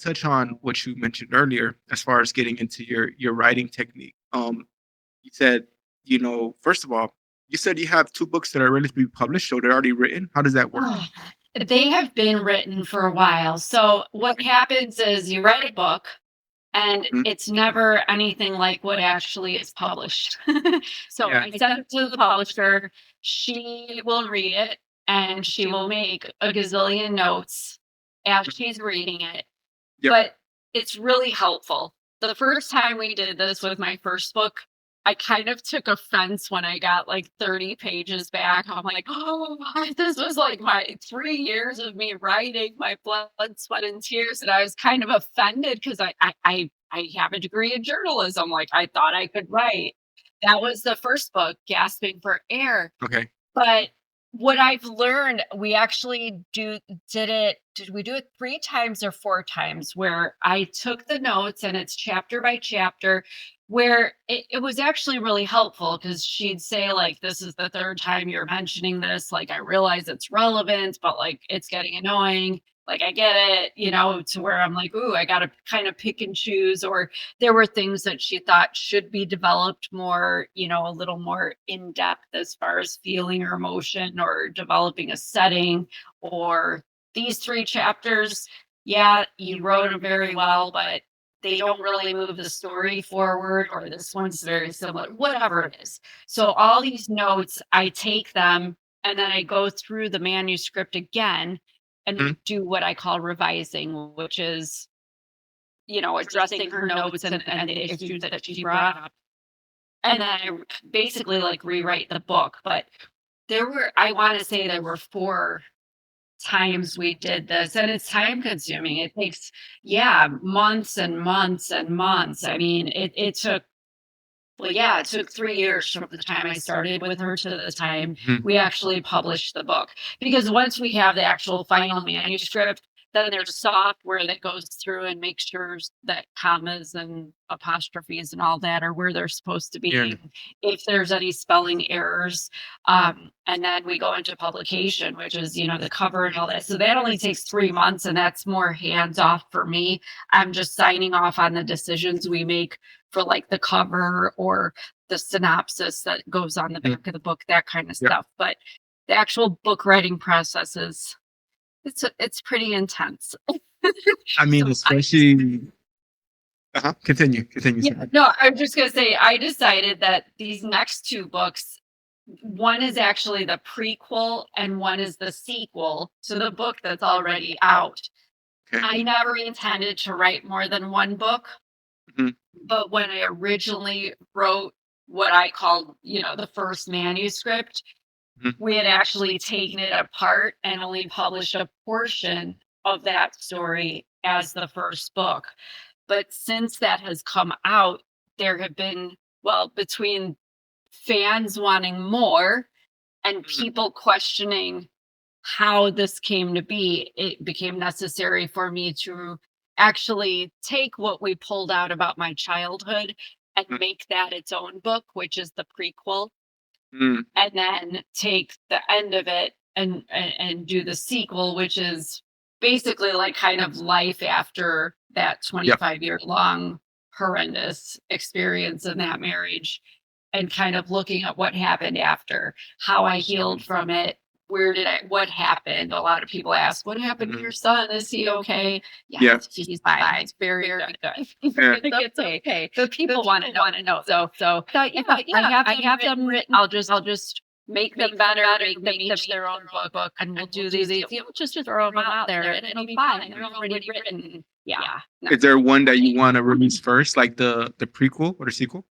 touch on what you mentioned earlier as far as getting into your writing technique. You said, first of all, you said you have 2 books that are ready to be published, so they're already written. How does that work? Oh, they have been written for a while. So what happens is you write a book and Mhm. it's never anything like what actually is published. So Yeah. I send it to the publisher. She will read it and she will make a gazillion notes as she's reading it. Yep. But it's really helpful. The first time we did this with my first book, I kind of took offense when I got like 30 pages back. I'm like, oh, this was like my 3 years of me writing, my blood, sweat, and tears. And I was kind of offended because I have a degree in journalism. Like I thought I could write. That was the first book, Gasping for Air. Okay. But what I've learned, we actually did we do it 3 times or 4 times where I took the notes and it's chapter by chapter where it was actually really helpful because she'd say like, this is the 3rd time you're mentioning this. Like, I realize it's relevant, but like it's getting annoying. Like I get it, to where I'm like, ooh, I got to kind of pick and choose. Or there were things that she thought should be developed more, a little more in depth as far as feeling or emotion or developing a setting. Or these 3 chapters, yeah, you wrote them very well, but they don't really move the story forward, or this one's very similar, whatever it is. So all these notes, I take them and then I go through the manuscript again Mhm. and do what I call revising, which is, addressing her notes and the issues that she brought up. And then I basically like rewrite the book. But I want to say there were 4 times we did this, and it's time consuming. It takes, yeah, months and months and months. I mean, it took, well, yeah, it took 3 years from the time I started with her to the time Mhm. we actually published the book. Because once we have the actual final manuscript, then there's software that goes through and makes sure that commas and apostrophes and all that are where they're supposed to Yeah. be. If there's any spelling errors, and then we go into publication, which is, the cover and all that. So that only takes 3 months, and that's more hands off for me. I'm just signing off on the decisions we make for like the cover or the synopsis that goes on the Mhm. back of the book, that kind of Yep. stuff. But the actual book writing process is it's pretty intense. I mean, So especially continue, yeah, sorry. no, I'm just gonna say I decided that these next 2 books, one is actually the prequel and one is the sequel to the book that's already out. Okay. I never intended to write more than 1 book. Mhm. But when I originally wrote what I called, the first manuscript, Mhm. we had actually taken it apart and only published a portion of that story as the first book. But since that has come out, there have been, well, between fans wanting more and Mhm. people questioning how this came to be, it became necessary for me to actually take what we pulled out about my childhood and Mhm. make that its own book, which is the prequel, Mm. and then take the end of it and do the sequel, which is basically like kind of life after that Yep. 25-year long horrendous experience in that marriage, and kind of looking at what happened after, how I healed from it. What happened? A lot of people ask, what happened to Mhm. your son? Is he okay? Yeah, Yeah. he's fine. It's very, very good. Yeah. It's okay. But people want to know. So yeah, I have them written. I'll just make them better, make them each their own book, and we'll do these. Just throw them out there, and it'll be fine. They're already written. Yeah. No. Is there one that you wanna release first, like the prequel or the sequel?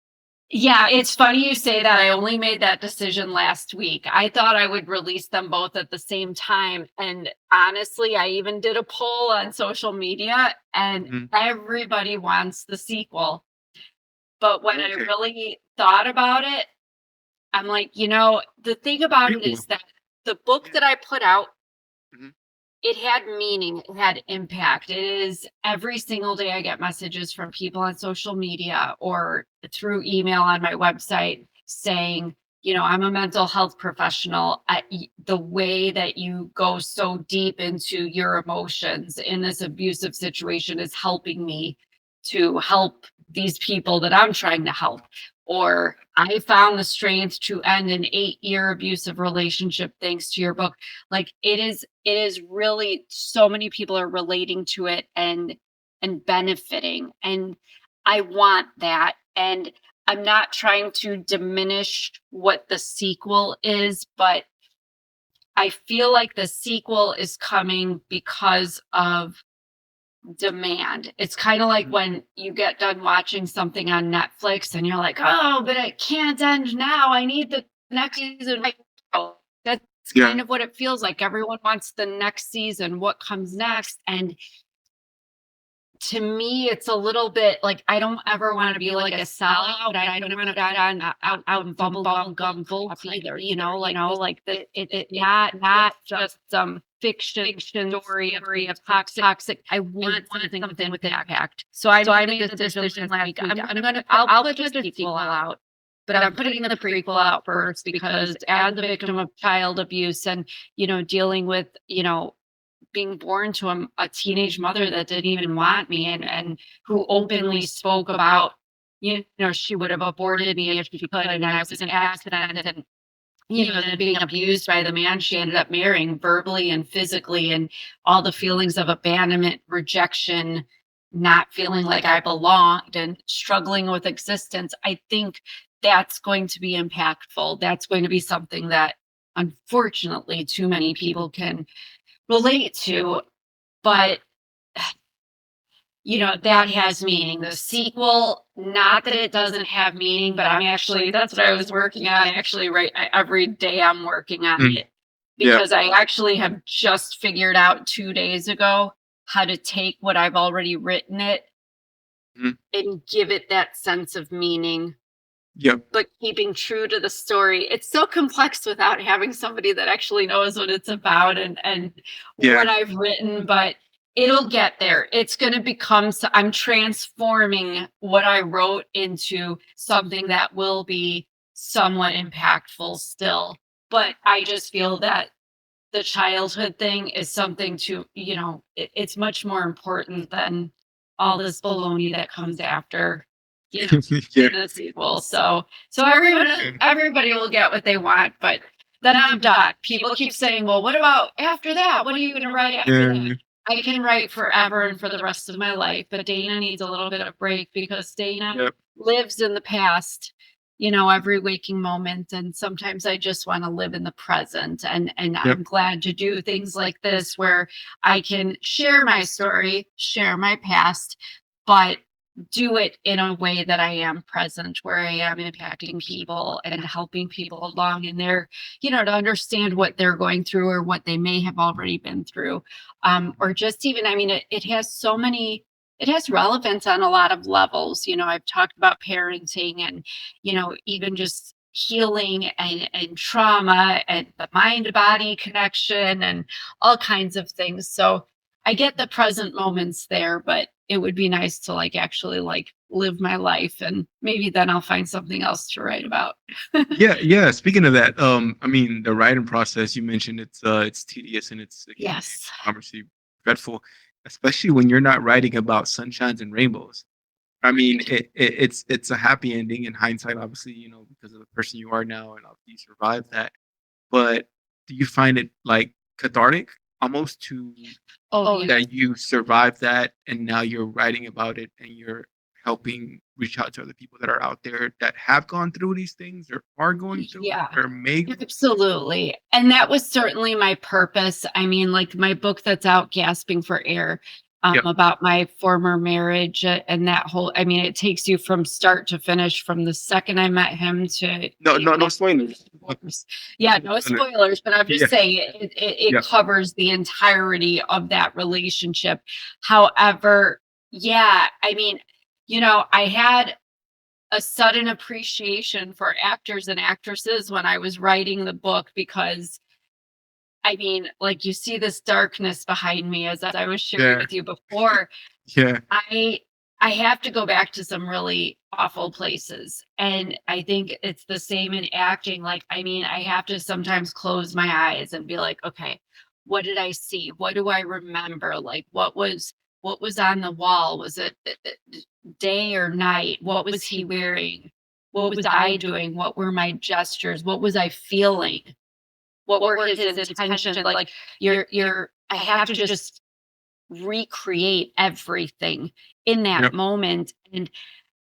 Yeah, it's funny you say that. I only made that decision last week. I thought I would release them both at the same time. And honestly, I even did a poll on social media, and Mhm. everybody wants the sequel. But when I Okay. really thought about it, I'm like, the thing about it Prequel. is that the book that I put out, Mhm. it had meaning, it had impact. It is every single day I get messages from people on social media or through email on my website saying, I'm a mental health professional. The way that you go so deep into your emotions in this abusive situation is helping me to help these people that I'm trying to help. Or I found the strength to end an 8-year abusive relationship thanks to your book. Like it is really so many people are relating to it and benefiting. And I want that. And I'm not trying to diminish what the sequel is, but I feel like the sequel is coming because of demand. It's kind of like Mhm. when you get done watching something on Netflix and you're like, oh, but it can't end now. I need the next season right now. That's Yeah. kind of what it feels like. Everyone wants the next season, what comes next. And to me, it's a little bit like I don't ever want to be like a sellout. I don't want to get on out and bubble gum bull either. Like it not just some fiction story of toxic. I want something with impact. So I made this decision last week. I'll put the sequel out. But I'm putting the prequel out first because as a victim of child abuse and, dealing with, being born to a teenage mother that didn't even want me and who openly spoke about, she would have aborted me if she could, and I was an accident, and then being abused by the man she ended up marrying verbally and physically, and all the feelings of abandonment, rejection, not feeling like I belonged, and struggling with existence. I think that's going to be impactful. That's going to be something that unfortunately too many people can relate to, but that has meaning. The sequel, not that it doesn't have meaning, but that's what I was working on. Actually, right, every day I'm working on Mm. it Yeah. because I actually have just figured out 2 days ago how to take what I've already written it Mhm. and give it that sense of meaning, Yep. but keeping true to the story. It's so complex without having somebody that actually knows what it's about and Yeah. what I've written, but it'll get there. It's going to become I'm transforming what I wrote into something that will be somewhat impactful still. But I just feel that the childhood thing is something to, it's much more important than all this baloney that comes after, Yeah. in the sequel. So everybody will get what they want, but then I'm done. People keep saying, well, what about after that? What are you gonna write after that? Yeah. I can write forever and for the rest of my life, but Dana needs a little bit of break because Dana Yep. lives in the past, every waking moment. And sometimes I just want to live in the present. And Yep. I'm glad to do things like this where I can share my story, share my past, but do it in a way that I am present, where I am impacting people and helping people along in their, to understand what they're going through or what they may have already been through. Or just even, it has it has relevance on a lot of levels. I've talked about parenting and, even just healing and trauma and the mind body connection and all kinds of things. So I get the present moments there, but it would be nice to actually live my life, and maybe then I'll find something else to write about. Yeah, yeah. Speaking of that, I mean, the writing process you mentioned it's tedious and it can be Yes. obviously dreadful, especially when you're not writing about sunshines and rainbows. I mean, it's a happy ending in hindsight, obviously, because of the person you are now, and obviously you survived that. But do you find it like cathartic almost to Oh, yeah. that you survived that and now you're writing about it and you're helping reach out to other people that are out there that have gone through these things or are going through it Yeah. or may go through it? Absolutely. And that was certainly my purpose. I mean, like my book that's out, Gasping for Air, Yep. about my former marriage, and that whole, it takes you from start to finish, from the second I met him to No, no, even no after spoilers. divorce. Yeah, no spoilers, but I'm just Yeah. saying it Yeah. covers the entirety of that relationship. However, yeah, I had a sudden appreciation for actors and actresses when I was writing the book because like you see this darkness behind me as I was sharing Yeah. with you before. Yeah. I I have to go back to some really awful places. And I think it's the same in acting. Like, I mean, I have to sometimes close my eyes and be like, okay, what did I see? What do I remember? Like, what was on the wall? Was it day or night? What was he wearing? What was I doing? What were my gestures? What was I feeling? What were his intentions? Like, I have to just recreate everything in that Yep. moment. And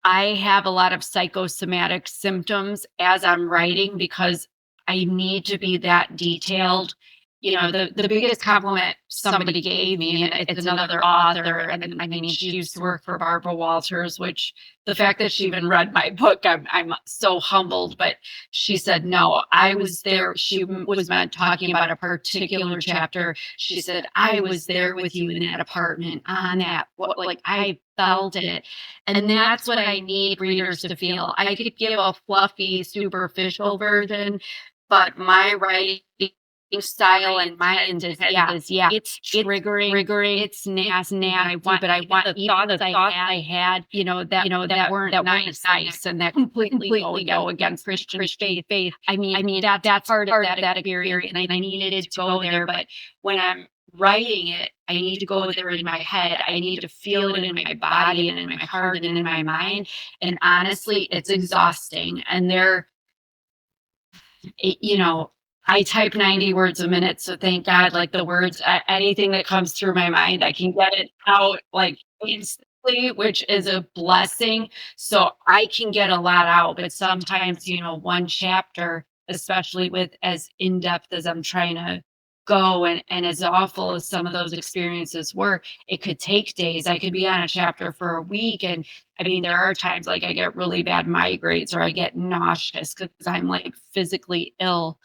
I have a lot of psychosomatic symptoms as I'm writing because I need to be that detailed. The biggest compliment somebody gave me, and it's another author, and I mean, she used to work for Barbara Walters, which the fact that she even read my book, I'm so humbled. But she said, "No, I was there." She was meant talking about a particular chapter. She said, "I was there with you in that apartment on that. What, like I felt it." And that's what I need readers to feel. I could give a fluffy, superficial version, but my writing style and mind is it's triggering, it's nasty. I want the thoughts I had, that weren't nice and that completely go against Christian faith. I mean that's part of that experience, and I needed to go there. But when I'm writing it, I need to go there in my head. I need to feel it in my body and in my heart and in my mind. And honestly, it's exhausting. And it, you know, I type 90 words a minute. So thank God, like the words, anything that comes through my mind, I can get it out like instantly, which is a blessing. So I can get a lot out. But sometimes, one chapter, especially with as in depth as I'm trying to go, and as awful as some of those experiences were, it could take days. I could be on a chapter for a week. And I mean, there are times like I get really bad migraines or I get nauseous because I'm like physically ill,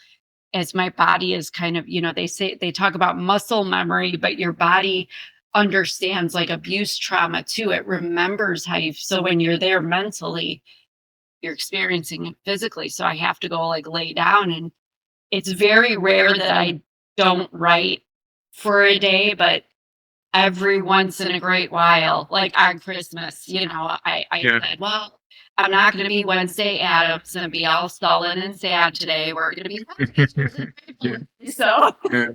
as my body is kind of, they talk about muscle memory, but your body understands like abuse trauma too. It remembers so when you're there mentally, you're experiencing it physically. So I have to go like lay down, and it's very rare that I don't write for a day, but every once in a great while, like on Christmas, I Yeah. said, well, I'm not going to be Wednesday Addams and be all sullen and sad today. We're going to be Yeah. happy. So Yeah.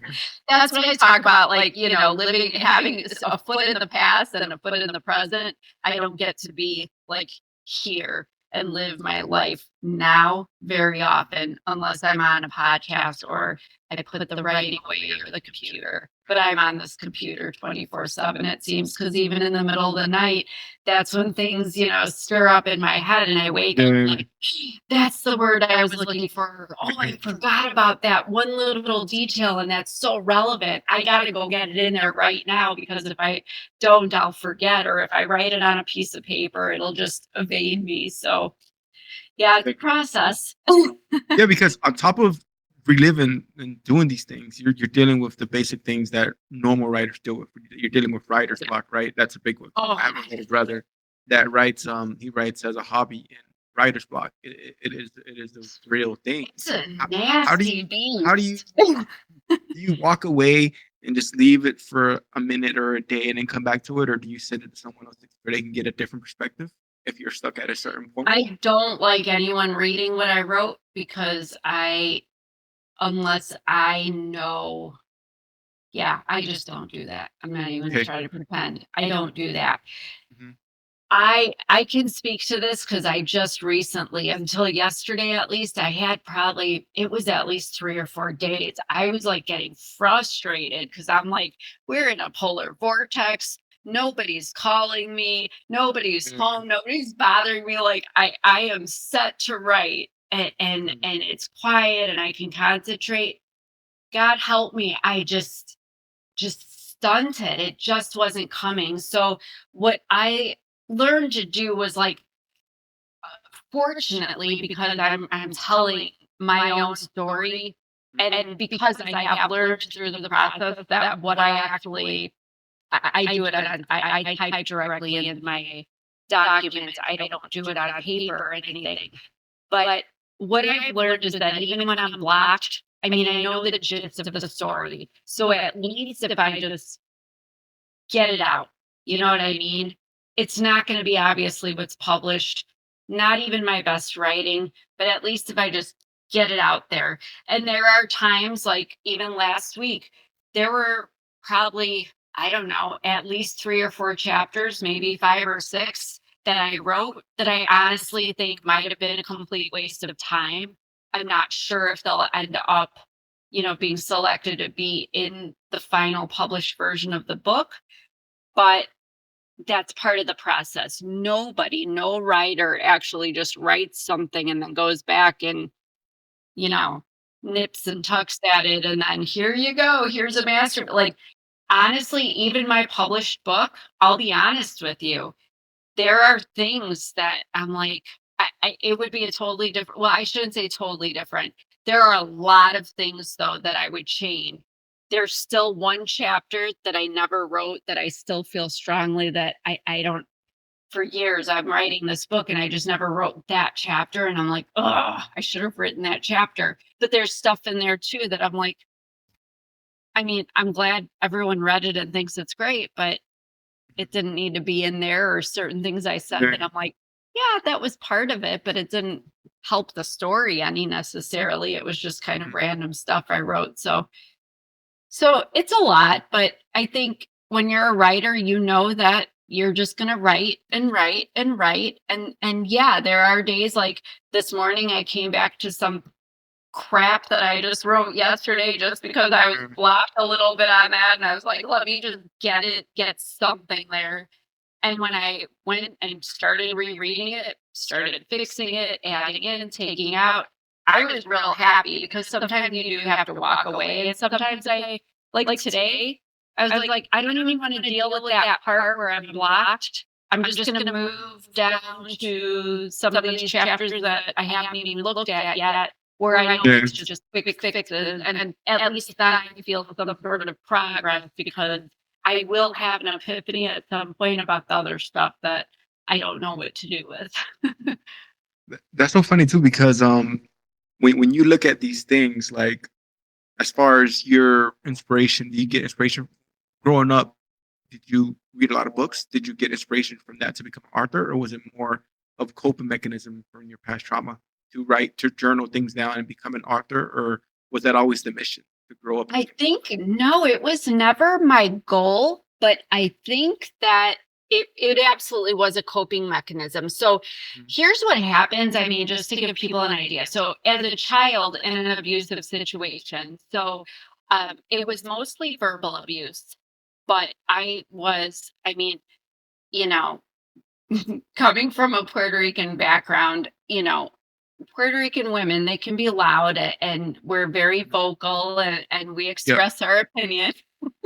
that's what I talk about, like, living, having a foot in the past and a foot in the present. I don't get to be like here and live my life now very often unless I'm on a podcast or I put the writing away or the computer. But I'm on this computer 24/7, it seems, because even in the middle of the night, that's when things, stir up in my head and I wake up Yeah. like, that's the word I was looking for. Oh, I forgot about that one little detail, and that's so relevant. I got to go get it in there right now because if I don't, I'll forget. Or if I write it on a piece of paper, it'll just evade me. So, yeah, it's a process. Yeah, because on top of reliving and doing these things, you're dealing with the basic things that normal writers deal with. You're dealing with writer's block, right? That's a big one. Oh, I have a little brother that writes. He writes as a hobby, and writer's block. It is the real thing. it's a How do you nasty how do you beast. do you walk away and just leave it for a minute or a day and then come back to it, or do you send it to someone else where they can get a different perspective if you're stuck at a certain point? I don't like anyone reading what I wrote because unless I know, yeah, I just don't do that. I'm not even Okay. trying to pretend. I don't do that. Mhm. I can speak to this because I just recently, until yesterday at least, I had probably, it was at least 3 or 4 days. I was like getting frustrated because I'm like, we're in a polar vortex. Nobody's calling me. Nobody's Mhm. home. Nobody's bothering me. Like I am set to write, and it's quiet and I can concentrate. God help me. I just stunted. It just wasn't coming. So what I learned to do was like, fortunately, because I'm telling my own story, and because I have learned through the process that what I actually I do it on, I type directly into my documents. I don't do it on paper or anything. But what I've learned is that even when I'm blocked, I mean, I know the gist of the story. So at least if I just get it out, you know what I mean? it's not gonna be obviously what's published, not even my best writing, but at least if I just get it out there. And there are times, like even last week, there were probably, I don't know, at least 3 or 4 chapters, maybe 5 or 6 that I wrote that I honestly think might have been a complete waste of time. I'm not sure if they'll end up, being selected to be in the final published version of the book, but that's part of the process. Nobody, no writer actually just writes something and then goes back and, you know, nips and tucks at it and then here you go, here's a master. Like, honestly, even my published book, I'll be honest with you, there are things that I'm like, it would be a totally different, well, I shouldn't say totally different. There are a lot of things though that I would change. There's still one chapter that I never wrote that I still feel strongly that I don't, for years I'm writing this book and I just never wrote that chapter. And I'm like, oh, I should have written that chapter. But there's stuff in there too that I'm like, I mean, I'm glad everyone read it and thinks it's great, but it didn't need to be in there, or certain things I said Yeah. that I'm like, yeah, that was part of it, but it didn't help the story any necessarily. It was just kind of Mhm. random stuff I wrote. So it's a lot, but I think when you're a writer, you know that you're just going to write and write and write, and yeah, there are days like this morning I came back to some crap that I just wrote yesterday just because I was Mm. blocked a little bit on that, and I was like, let me just get something there. And when I went and started rereading it, started fixing it, adding in, taking out, I was real happy because sometimes you do have to walk away. And sometimes like today, I was like, I don't even want to deal with that part where I'm blocked. I'm just going to move down to some of these chapters that I haven't even looked at yet, where I know Yeah. it's just quick fixes. And at least then I feel some sort of progress because I will have an epiphany at some point about the other stuff that I don't know what to do with. That's so funny too because when you look at these things, like as far as your inspiration, do you get inspiration growing up? Did you read a lot of books? Did you get inspiration from that to become an author, or was it more of a coping mechanism from your past trauma to write, to journal things down and become an author, or was that always the mission to grow up? I think no, it was never my goal, but I think that it absolutely was a coping mechanism. So Mhm. here's what happens. I mean, just to give people an idea. So as a child in an abusive situation, so it was mostly verbal abuse, but I mean, you know, coming from a Puerto Rican background, Puerto Rican women, they can be loud and we're very vocal and we Yep, express our opinion.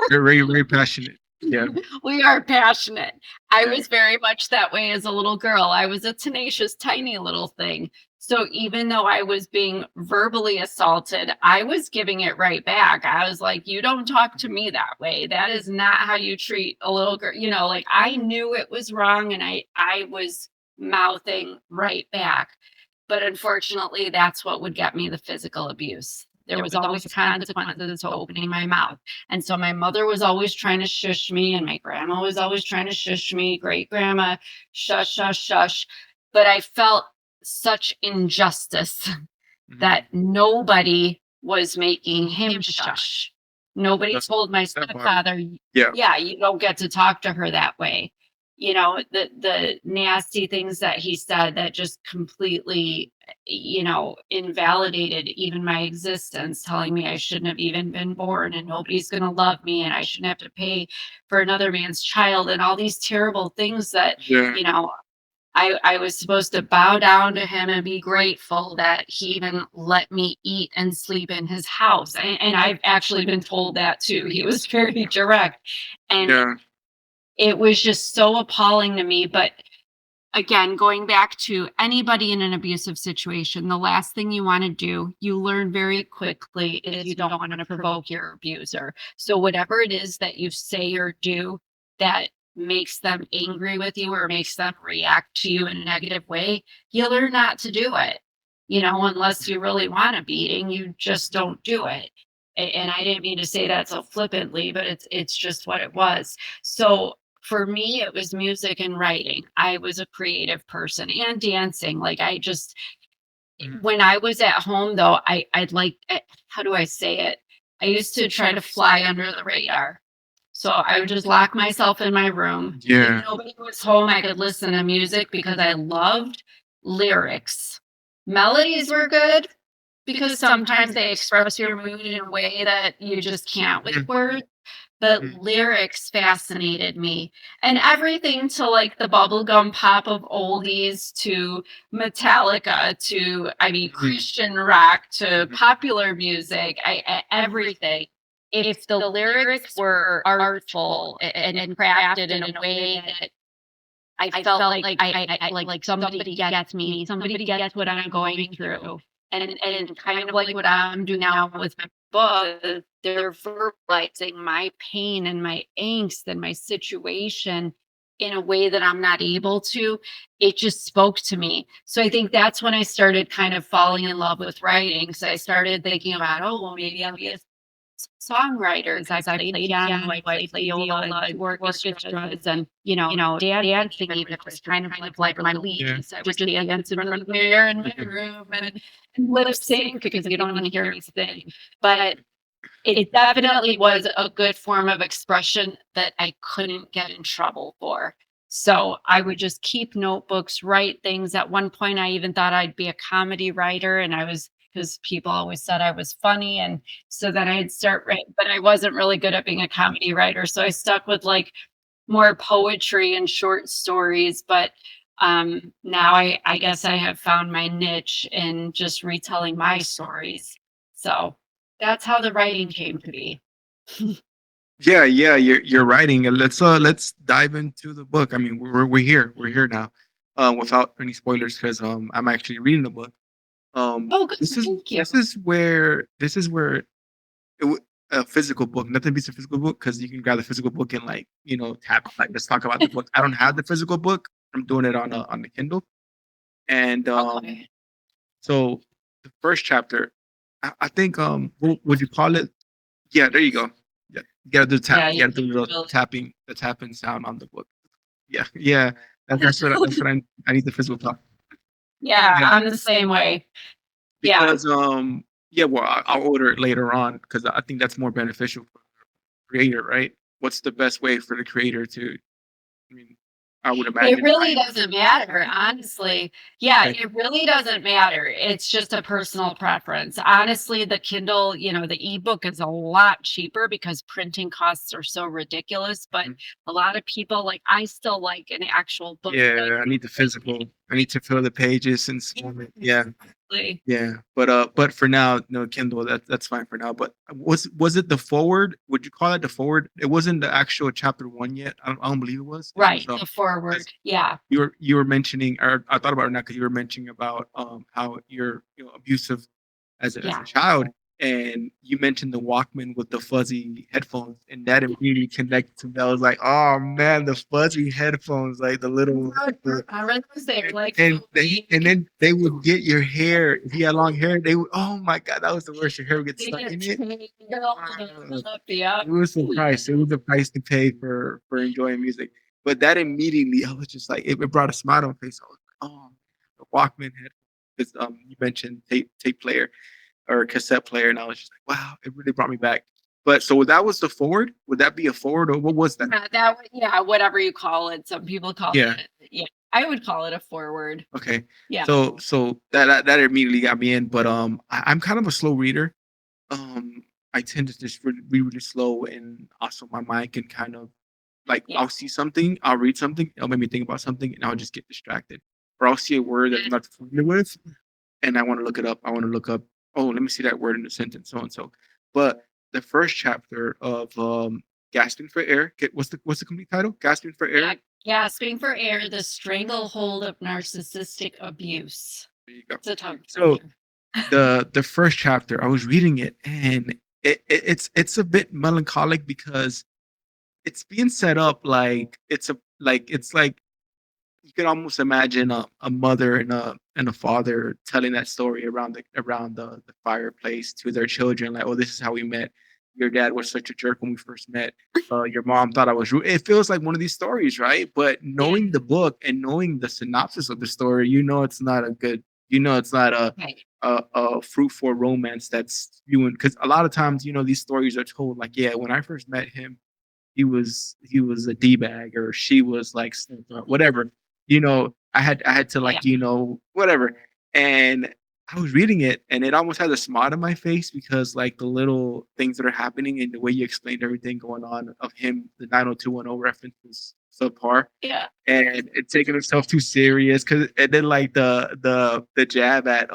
very, very passionate. Yeah, We are passionate. I yeah. was very much that way as a little girl. I was a tenacious, tiny little thing. So even though I was being verbally assaulted, I was giving it right back. I was like, you don't talk to me that way. That is not how you treat a little girl. Like I knew it was wrong and I was mouthing right back. But unfortunately, that's what would get me the physical abuse. There was always consequences to opening my mouth. And so my mother was always trying to shush me, and my grandma was always trying to shush me, great grandma, shush, shush, shush. But I felt such injustice Mhm. that nobody was making him shush. Nobody That's told my that part. stepfather, Yeah, yeah, you don't get to talk to her that way. The nasty things that he said that just completely, invalidated even my existence, telling me I shouldn't have even been born and nobody's going to love me and I shouldn't have to pay for another man's child and all these terrible things that, yeah, you know, I was supposed to bow down to him and be grateful that he even let me eat and sleep in his house. And I've actually been told that too. He was very direct. And yeah. it was just so appalling to me. But again, going back to anybody in an abusive situation, the last thing you want to do, you learn very quickly, is you don't want to provoke your abuser. So, whatever it is that you say or do that makes them angry with you or makes them react to you in a negative way, you learn not to do it. Unless you really want a beating, you just don't do it. And I didn't mean to say that so flippantly, but it's just what it was. So for me, it was music and writing. I was a creative person and dancing. Like I just Mhm. when I was at home though, I'd like how do I say it? I used to try to fly under the radar. So I would just lock myself in my room. If Yeah. nobody was home, I could listen to music because I loved lyrics. Melodies were good because sometimes they express your mood in a way that you just can't with Mhm. words. But Mhm. lyrics fascinated me, and everything to, like, the bubblegum pop of oldies to Metallica to, I mean, Mhm. Christian rock to Mhm. popular music, everything. If the lyrics were artful and crafted in a way that I felt like like somebody gets me, somebody gets what I'm going through. And kind of like what I'm doing now with my book, they're verbalizing my pain and my angst and my situation in a way that I'm not able to. It just spoke to me. So I think that's when I started kind of falling in love with writing. So I started thinking about, oh, well, maybe I'll be a songwriter because I played piano, I played viola, I did orchestras, and dancing even was kind of like my Yeah. release. I would just dance in front of the mirror in my Mhm. room and lip sync because you don't want to hear me sing. But it definitely was a good form of expression that I couldn't get in trouble for. So I would just keep notebooks, write things. At one point, I even thought I'd be a comedy writer, and I was because people always said I was funny, and so then I'd start writing. But I wasn't really good at being a comedy writer, so I stuck with like more poetry and short stories. But now I guess I have found my niche in just retelling my stories. So that's how the writing came to be. Yeah, yeah, you're writing. And let's dive into the book. I mean, we're here. We're here now. Without any spoilers, because I'm actually reading the book. Oh, good. This is Thank you. this is where a physical book. Nothing beats a physical book because you can grab the physical book and tap like let's talk about the book. I don't have the physical book. I'm doing it on the Kindle. And Okay. so the first chapter, I think what would you call it? Yeah, there you go. Yeah, you gotta do tap. Yeah, You you gotta do really the tapping sound on the book. Yeah, yeah. That's what I need the physical copy. Yeah, Yeah, I'm the same way. Yeah. because yeah. Well, I'll order it later on because I think that's more beneficial for the creator, right? What's the best way for the creator to? I mean, I would It imagine. really doesn't matter, honestly. Yeah, Okay. it really doesn't matter. It's just a personal preference. Honestly, the Kindle, the ebook is a lot cheaper because printing costs are so ridiculous. But Mhm. a lot of people, like, I still like an actual book that Yeah, I need the physical. I need to fill the pages and scan it. Yeah. exactly. Yeah, but for now, no Kindle. That's fine for now. But was it the forward? Would you call it the forward? It wasn't the actual chapter one yet. I don't believe it was. Right. So The 'cause forward. Yeah. you were mentioning, or I thought about it now because you were mentioning about how you're abusive as a Yeah. child, and you mentioned the Walkman with the fuzzy headphones, and that immediately connected to me. I was like, oh man, the fuzzy headphones, like the little. I read those there like And then they would get your hair. If you had long hair, they would. Oh my god, that was the worst. Your hair would get they stuck get in it. tangled up. Yeah. It was the price. It was the price to pay for enjoying music. But that immediately, I was just like, it brought a smile on my face. I was like, oh, the Walkman had. Because you mentioned tape player or cassette player, and I was just like, wow, it really brought me back. But so that was the forward. Would that be a forward, or what was that? Yeah, whatever you call it. Some people call Yeah. it, yeah. I would call it a forward. Okay. Yeah. So that immediately got me in. But I'm kind of a slow reader. Um, I tend to just read really slow, and also my mind can kind of like Yeah. I'll see something, I'll read something, it'll make me think about something, and I'll just get distracted. Or I'll see a word that I'm not familiar with, and I want to look it up. I want to look up, oh, let me see that word in the sentence, so and so. But the first chapter of Gasping for Air, what's the complete title? Gasping for Air. Yeah. Gasping for air, the stranglehold of narcissistic abuse. There you go. It's a tongue So twister. the first chapter, I was reading it, and it's a bit melancholic because it's being set up like it's like you can almost imagine a mother and a father telling that story around the fireplace to their children, like, oh, this is how we met. your dad was such a jerk when we first met. Your mom thought I was rude. It feels like one of these stories, right? But knowing the book and knowing the synopsis of the story, it's not a good, it's not Right. a fruitful romance that's spewing. Because a lot of times, these stories are told like, yeah, when I first met him, he was a d-bag, or she was like whatever. I had to Yeah. like whatever. And I was reading it, and it almost has a smile on my face, because like the little things that are happening and the way you explained everything going on of him, the 90210 reference was subpar, Yeah. and it taking himself too serious. And then like the jab at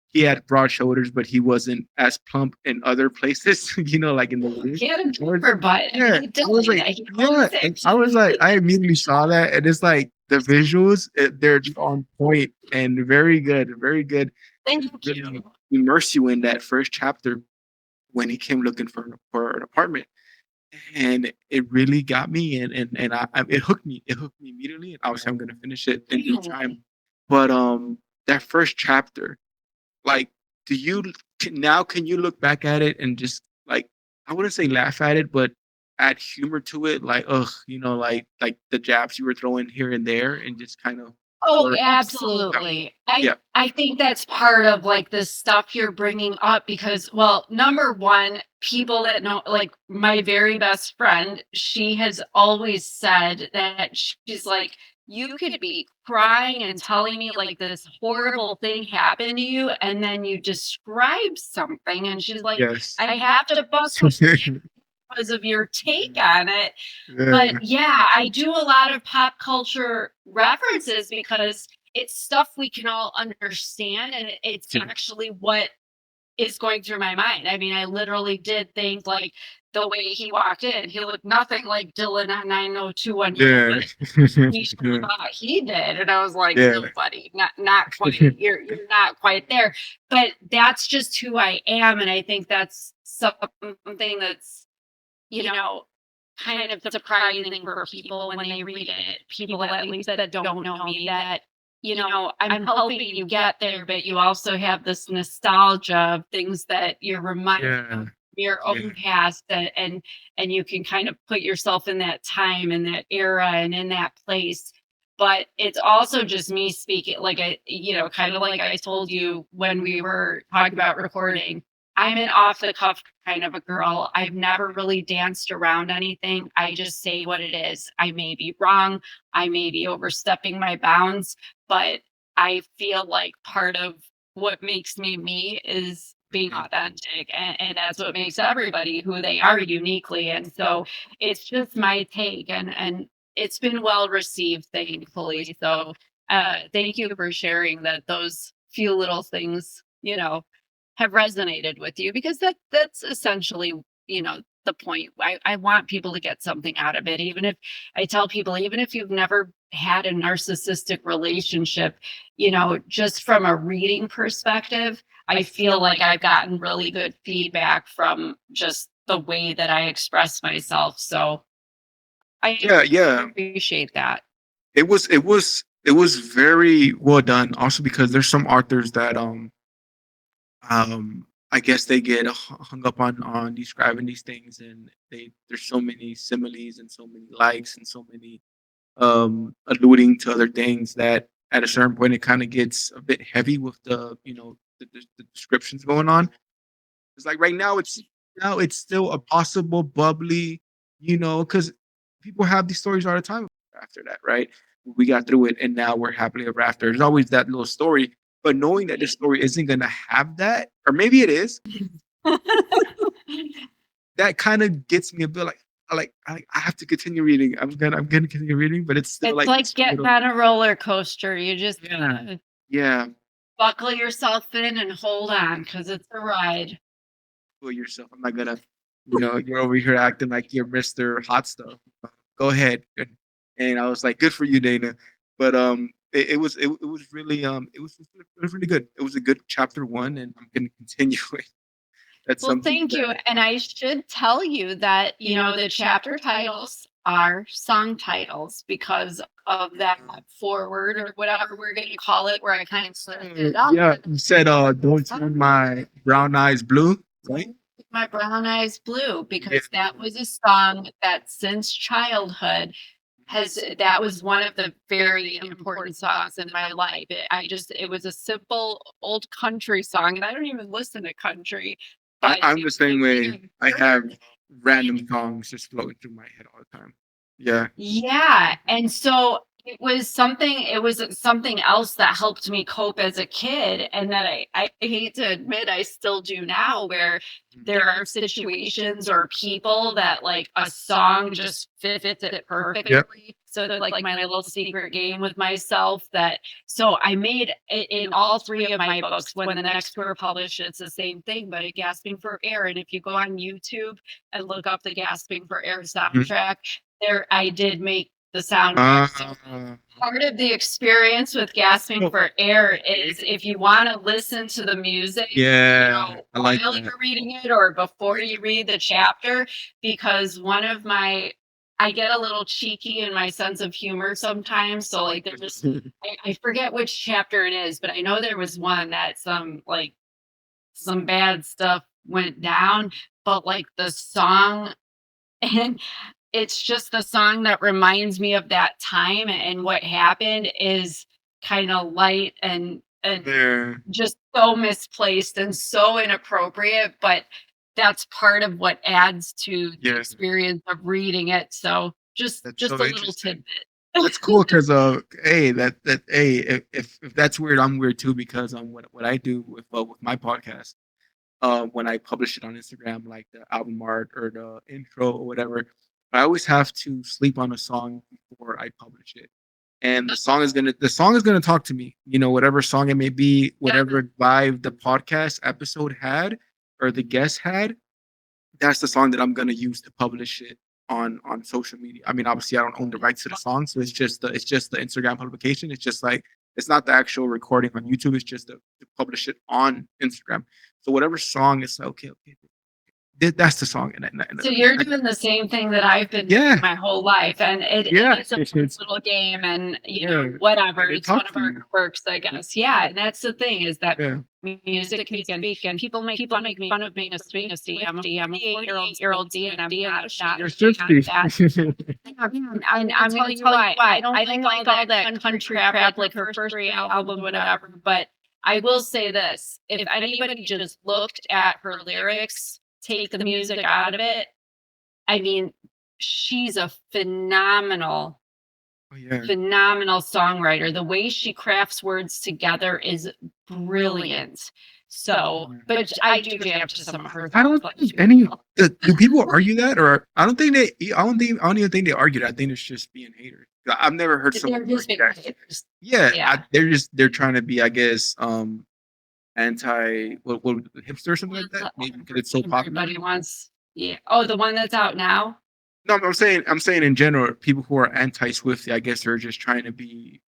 he had broad shoulders, but he wasn't as plump in other places, like in the movie. He had a deeper butt. I mean, Yeah, he I was did. like, He yeah, owns and it. I was like, I immediately saw that, and it's like the visuals, they're just on point and very good, very good. Thank Really you. immerse you in that first chapter when he came looking for an apartment, and it really got me, and it hooked me. It hooked me immediately, and obviously I'm gonna finish it in due time. But that first chapter, like, do you can you look back at it and just like, I wouldn't say laugh at it, but add humor to it, like, ugh, like the jabs you were throwing here and there, and just kind of, Oh, or absolutely. I yeah, I think that's part of, like, the stuff you're bringing up because, well, number 1, people that know like, my very best friend, she has always said that she's like, "You could be crying and telling me, like, this horrible thing happened to you, and then you describe something," and she's like, yes, "I have to buckle because of your take on it." But yeah, yeah, I do a lot of pop culture references because it's stuff we can all understand and it's yeah, actually what is going through my mind. I mean, I literally did things like the way he walked in, he looked nothing like Dylan on 90210, yeah, but he sure thought he did. And I was like, yeah, no, buddy, not quite. You're not quite there. But that's just who I am. And I think that's something that's you know, kind of surprising for people when they read it. People at least that don't know me that, I'm helping you get there, but you also have this nostalgia of things that you're reminded yeah, of your yeah, own past and you can kind of put yourself in that time and that era and in that place. But it's also just me speaking, like kind of like I told you when we were talking about recording. I'm an off the cuff kind of a girl. I've never really danced around anything. I just say what it is. I may be wrong. I may be overstepping my bounds, but I feel like part of what makes me me is being authentic. And that's what makes everybody who they are uniquely. And so it's just my take and it's been well received, thankfully. So thank you for sharing that those few little things, have resonated with you because that's essentially, the point. I want people to get something out of it. Even if I tell people, even if you've never had a narcissistic relationship, just from a reading perspective, I feel like I've gotten really good feedback from just the way that I express myself. So I yeah, yeah. appreciate that. It was very well done. Also, because there's some authors that I guess they get hung up on describing these things, and there's so many similes and so many likes and so many alluding to other things, that at a certain point it kind of gets a bit heavy with the descriptions going on. It's like right now it's still a possible bubbly, because people have these stories all the time after that, right? We got through it and now we're happily ever after. There's always that little story, but knowing that this story isn't gonna have that, or maybe it is, that kind of gets me a bit like I have to continue reading. I'm gonna continue reading, but it's still It's like like this getting little, on a roller coaster. You just yeah, yeah. buckle yourself in and hold on because it's a ride. Fool yourself. I'm not gonna, you're over here acting like you're Mr. Hot Stuff. Go ahead. And I was like, good for you, Dana. But it was really it was really good. It was a good chapter one, and I'm gonna continue it. That's Well, something thank you. that, And I should tell you that, the chapter titles are song titles because of that forward or whatever we're going to call it, where I kind of split it up. yeah, you said don't turn my brown eyes blue, right? My Brown Eyes Blue, Yeah. because that was a song that since childhood has that was one of the very important songs in my life. It was a simple old country song, and I don't even listen to country, but I'm it the same way. really I have it random songs just floating through my head all the time. Yeah. yeah, and so it was something else that helped me cope as a kid, and that I hate to admit I still do now, where Mhm. there are situations or people that, like, a song just fits it Yep. perfectly. So it's like my little secret game with myself that so I made in all 3 of my books, when the next were published, it's the same thing, but a Gasping for Air, and if you go on YouTube and look up the Gasping for Air Mhm. soundtrack, there I did make the soundtrack. So Uh, part of the experience with Gasping oh, for Air is if you wanna listen to the music, yeah, I like while that. you're reading it or before you read the chapter, because one of my I get a little cheeky in my sense of humor sometimes, so, like, I forget which chapter it is, but I know there was one that some bad stuff went down, but, like, the song and it's just the song that reminds me of that time, and what happened is kinda light and There. just so misplaced and so inappropriate, but that's part of what adds to the Yeah, experience of reading it, so that's just so a little interesting. tidbit. That's cool because hey, hey, if that's weird, I'm weird too because what I do with my podcast, when I publish it on Instagram, like the album art or the intro or whatever, I always have to sleep on a song before I publish it. And the song is gonna talk to me. You know, whatever song it may be, Yep. whatever vibe the podcast episode had or the guest had, that's the song that I'm gonna use to publish it on social media. I mean, obviously, I don't own the rights to the song, so it's just the Instagram publication. It's just like it's not the actual recording on YouTube. It's just to publish it on Instagram. So whatever song is like, okay, that's the song, So you're doing the same thing that I've been doing yeah, my whole life, and yeah, it's a fun little game, and yeah, whatever. and it It's one talks of to our you. quirks, I guess. Yeah, and that's the thing is that Yeah, music can speak, and people make fun of me as being a C. I'm a 48-year-old D, and I'm not you're ashamed of thirsty. that. Yeah, and I'm gonna tell you why. I don't like all that country crap, like her first 3 albums, whatever. But I will say this: if anybody just looked at her lyrics, take the music out of it, I mean, she's a Oh yeah. phenomenal songwriter. The way she crafts words together is brilliant. So, but I do jam to some of her I songs don't like think too. any do people argue that, or I don't even think they argue that. I think it's just being haters. I've never heard They're someone just argue big that. haters. Yeah, Yeah. they're trying to be, I guess, anti what hipster or something like that. Maybe because it's so popular. Everybody wants yeah. Oh, the one that's out now? No, I'm saying in general, people who are anti Swifty, I guess they're just trying to be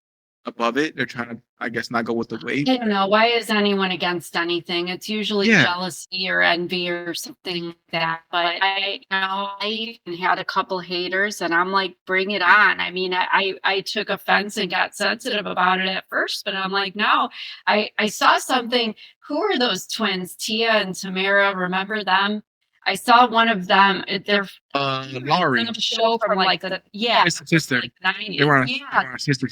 above it. They're trying to, I guess, not go with the wave. I don't know. Why is anyone against anything? It's usually Yeah, jealousy or envy or something like that. But I even had a couple haters, and I'm like, bring it on. I mean, I took offense and got sensitive about it at first, but I'm like, no. I saw something. Who are those twins, Tia and Tamara? Remember them? I saw one of them. They're Laurie, on a show from like the yeah, sister. like They 90s. were on, they Yeah, were on sister.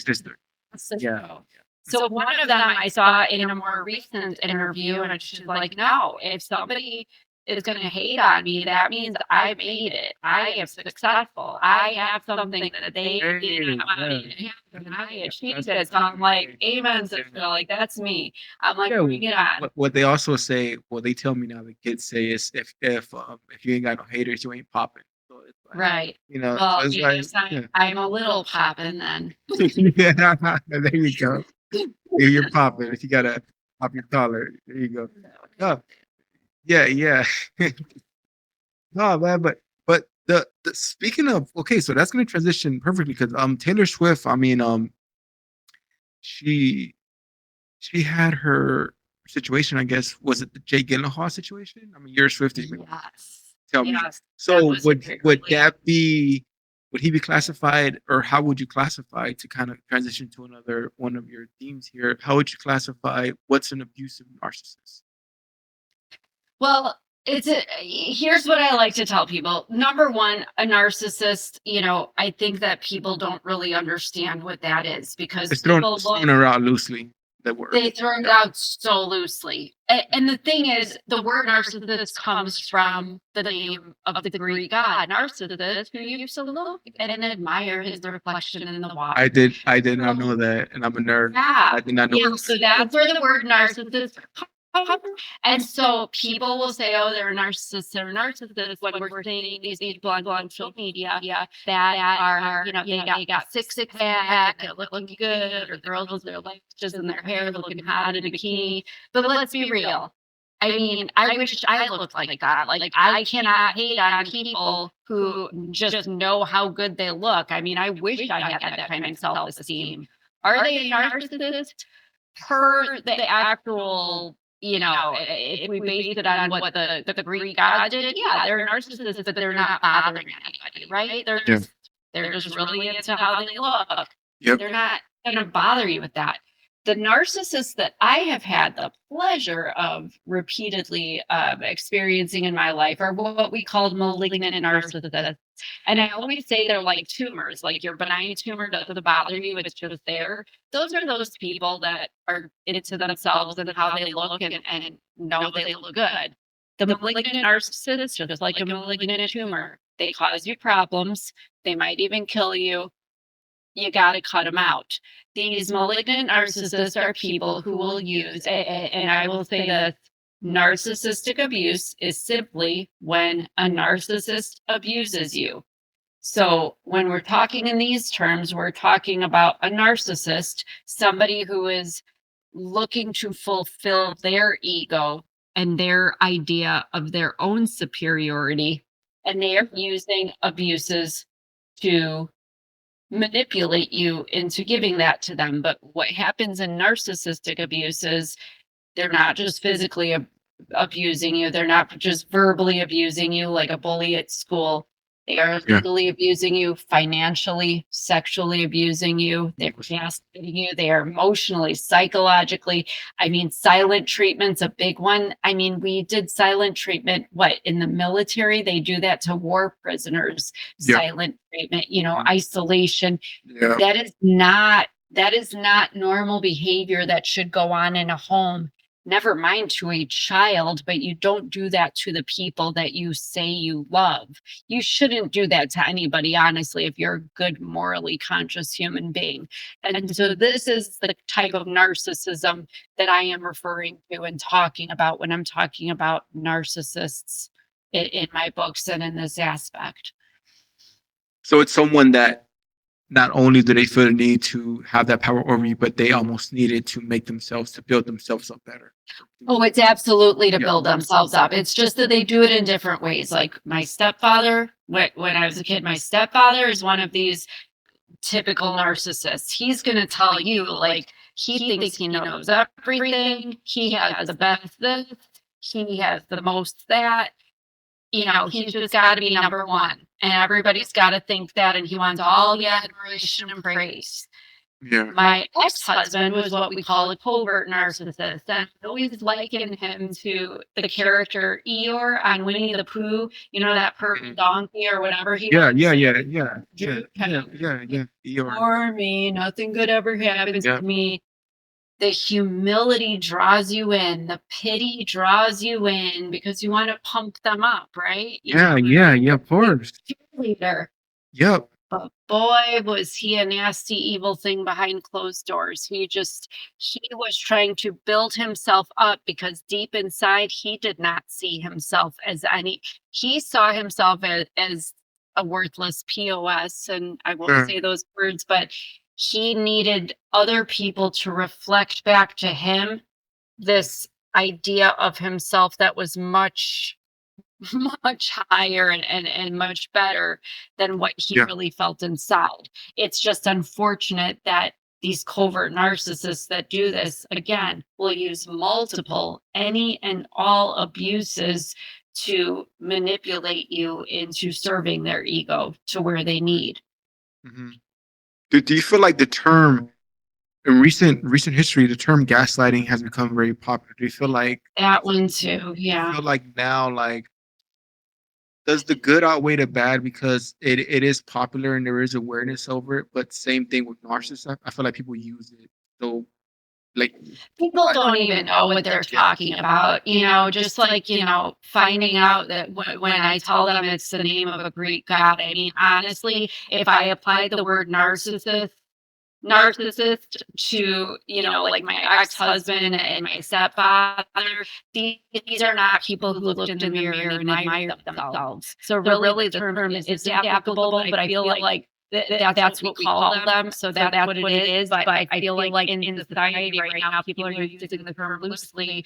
that's the Yeah. show. So one of them I saw in a more recent interview, and she's like, "No, if somebody is going to hate on me, that means I made it. I am successful. I have something that they did not want me to have, and I achieved it." So I'm like, "Amen, sister. Like that's me." I'm like, Yeah, "Bring it on." what they also say, what they tell me now, the kids say is if you ain't got no haters, you ain't popping. So it's like, Right. so Well, it's I like, guess yeah. I'm a little poppin' then. Yeah, there you go. If you're popping, if you gotta pop your collar, there you go. Oh, yeah, yeah. No, man, but the speaking of okay, so that's gonna transition perfectly because Taylor Swift, I mean, she she had her situation, I guess. Was it the Jay Gyllenhaal situation? I mean, you're a Swiftie, but Yes. tell me. Yes. That So was very would he be classified, or how would you classify to kind of transition to another one of your themes here? How would you classify what's an abusive narcissist? well. Here's what I like to tell people. Number one, a narcissist, I think that people don't really understand what that is because people It's look thrown around loosely, the word. they throw it Yeah. out so loosely. And the thing is, the word narcissist comes from the name of the Greek god Narcissus, who used to look and admire his reflection in the water. I did not know So, that, and I'm a nerd. yeah, I did not know yeah. that. So that's where the word narcissist comes from. And so people will say, "Oh, they're a narcissist. They're a narcissist." When we're seeing these people on social media, that are, they got six pack, they're looking good, or girls with their lashes and their hair looking hot in a bikini. But let's be real. I mean, I wish I looked like that. Like I cannot hate on people who just know how good they look. I mean, I wish I had that kind of self-esteem. Are they a narcissist? Per the actual, if we base it on what the Greek gods did, yeah, they're narcissists, but they're not bothering anybody, right? Yeah. They're just really into how they look. Yep. They're not gonna bother you with that. The narcissists that I have had the pleasure of repeatedly experiencing in my life are what we call malignant narcissists. And I always say they're like tumors, like your benign tumor doesn't bother you, it's just there. Those are those people that are into themselves and how they look and know they look good. The malignant narcissist, just like a malignant tumor, they cause you problems. They might even kill you. You got to cut them out. These malignant narcissists are people who will use, and I will say this, narcissistic abuse is simply when a narcissist abuses you. So when we're talking in these terms, we're talking about a narcissist, somebody who is looking to fulfill their ego and their idea of their own superiority. And they are using abuses to manipulate you into giving that to them. But what happens in narcissistic abuse is they're not just physically abusing you, they're not just verbally abusing you like a bully at school. They are Yeah. legally abusing you, financially, sexually abusing you, they're gaslighting you, they are emotionally, psychologically. I mean, silent treatment's a big one. I mean, we did silent treatment, in the military? They do that to war prisoners, Yeah. silent treatment, isolation. Yeah. That is not normal behavior that should go on in a home, never mind to a child, but you don't do that to the people that you say you love. You shouldn't do that to anybody, honestly, if you're a good, morally conscious human being. And so this is the type of narcissism that I am referring to and talking about when I'm talking about narcissists in my books and in this aspect. So it's someone that not only do they feel the need to have that power over you, but they almost need it to build themselves up better. Oh, it's absolutely to Yeah. build themselves up. It's just that they do it in different ways. Like my stepfather, when I was a kid, my stepfather is one of these typical narcissists. He's going to tell you, like, he thinks he knows everything. He has the best this. He has the most that. He's just got to be number one. And everybody's got to think that. And he wants all the admiration and praise. Yeah. My ex-husband was what we call a covert narcissist. And I always likened him to the character Eeyore on Winnie the Pooh, that purple donkey or whatever he Yeah. was. Yeah. For me, nothing good ever happens Yeah. to me. The humility draws you in, the pity draws you in because you want to pump them up, right? Yeah. Of course. Cheerleader. Yep. But boy, was he a nasty, evil thing behind closed doors. He was trying to build himself up because deep inside, he did not see himself he saw himself as a worthless POS. And I won't say those words, but he needed other people to reflect back to him this idea of himself that was much much higher and much better than what he really felt inside. It's just unfortunate that these covert narcissists that do this, again, will use any and all abuses to manipulate you into serving their ego to where they need. Mm-hmm. Do you feel like the term in recent history, the term gaslighting has become very popular. Do you feel like That one too, do you yeah. feel like now, like, does the good outweigh the bad because it is popular and there is awareness over it? But same thing with narcissists. I feel like people use it so like People I, don't even know what they're talking about, just like, finding out that when I tell them it's the name of a Greek god. I mean, honestly, if I applied the word narcissist to, like my ex-husband and my stepfather, these are not people who looked in the mirror and admired themselves. So really the term is applicable, but I feel like that's what we call them. So that's what it is. But I feel like in society right now, people are using the term loosely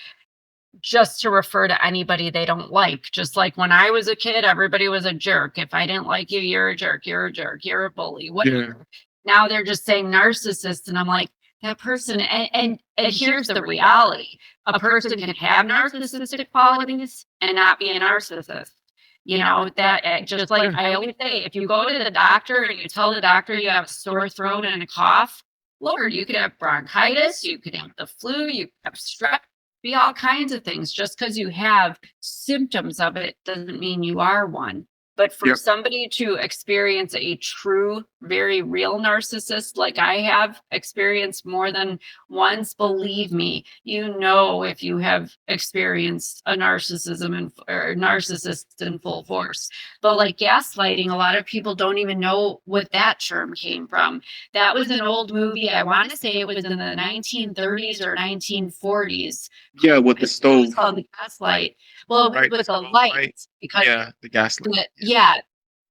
just to refer to anybody they don't like. Just like when I was a kid, everybody was a jerk. If I didn't like you, you're a jerk, you're a jerk, you're a bully, yeah, whatever. Now they're just saying narcissist, and I'm like, that person, and here's the reality. A person can have narcissistic qualities and not be a narcissist. That just like yeah, I always say, if you go to the doctor and you tell the doctor you have a sore throat and a cough, Lord, you could have bronchitis, you could have the flu, you could have strep, be all kinds of things. Just because you have symptoms of it doesn't mean you are one. But for yep, somebody to experience a true, very real narcissist like I have experienced more than once, believe me, if you have experienced a narcissist in full force. But like gaslighting, a lot of people don't even know what that term came from. That was an old movie. I want to say it was in the 1930s or 1940s. yeah, with the It was stove, called The Gaslight. Well, it right? was The with the stove light, lights because yeah, the gaslight, yeah,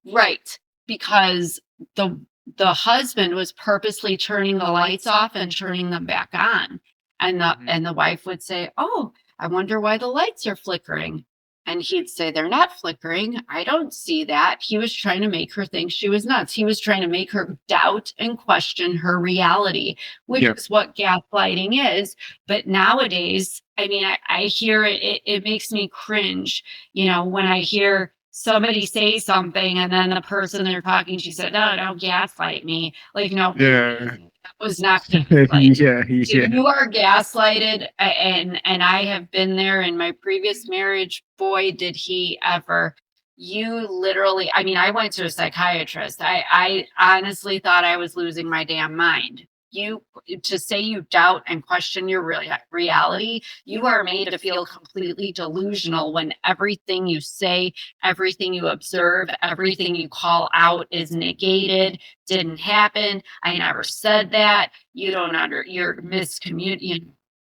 yeah, right. Because the the husband was purposely turning the lights off and turning them back on. And the hmm and the wife would say, "Oh, I wonder why the lights are flickering." And he'd say, "They're not flickering. I don't see that." He was trying to make her think she was nuts. He was trying to make her doubt and question her reality, which yeah, is what gaslighting is. But nowadays, I mean, I hear it makes me cringe, when I hear somebody say something and then the person they're talking to said, "No, don't gaslight me." Like, no, yeah, that was not gaslighting. yeah, If yeah, you are gaslighted, and I have been there in my previous marriage, boy, did he ever. You literally, I mean, I went to a psychiatrist. I honestly thought I was losing my damn mind. You To say you doubt and question your reality, you are made to feel completely delusional when everything you say, everything you observe, everything you call out is negated, didn't happen. I never said that. You don't you're miscommunicating.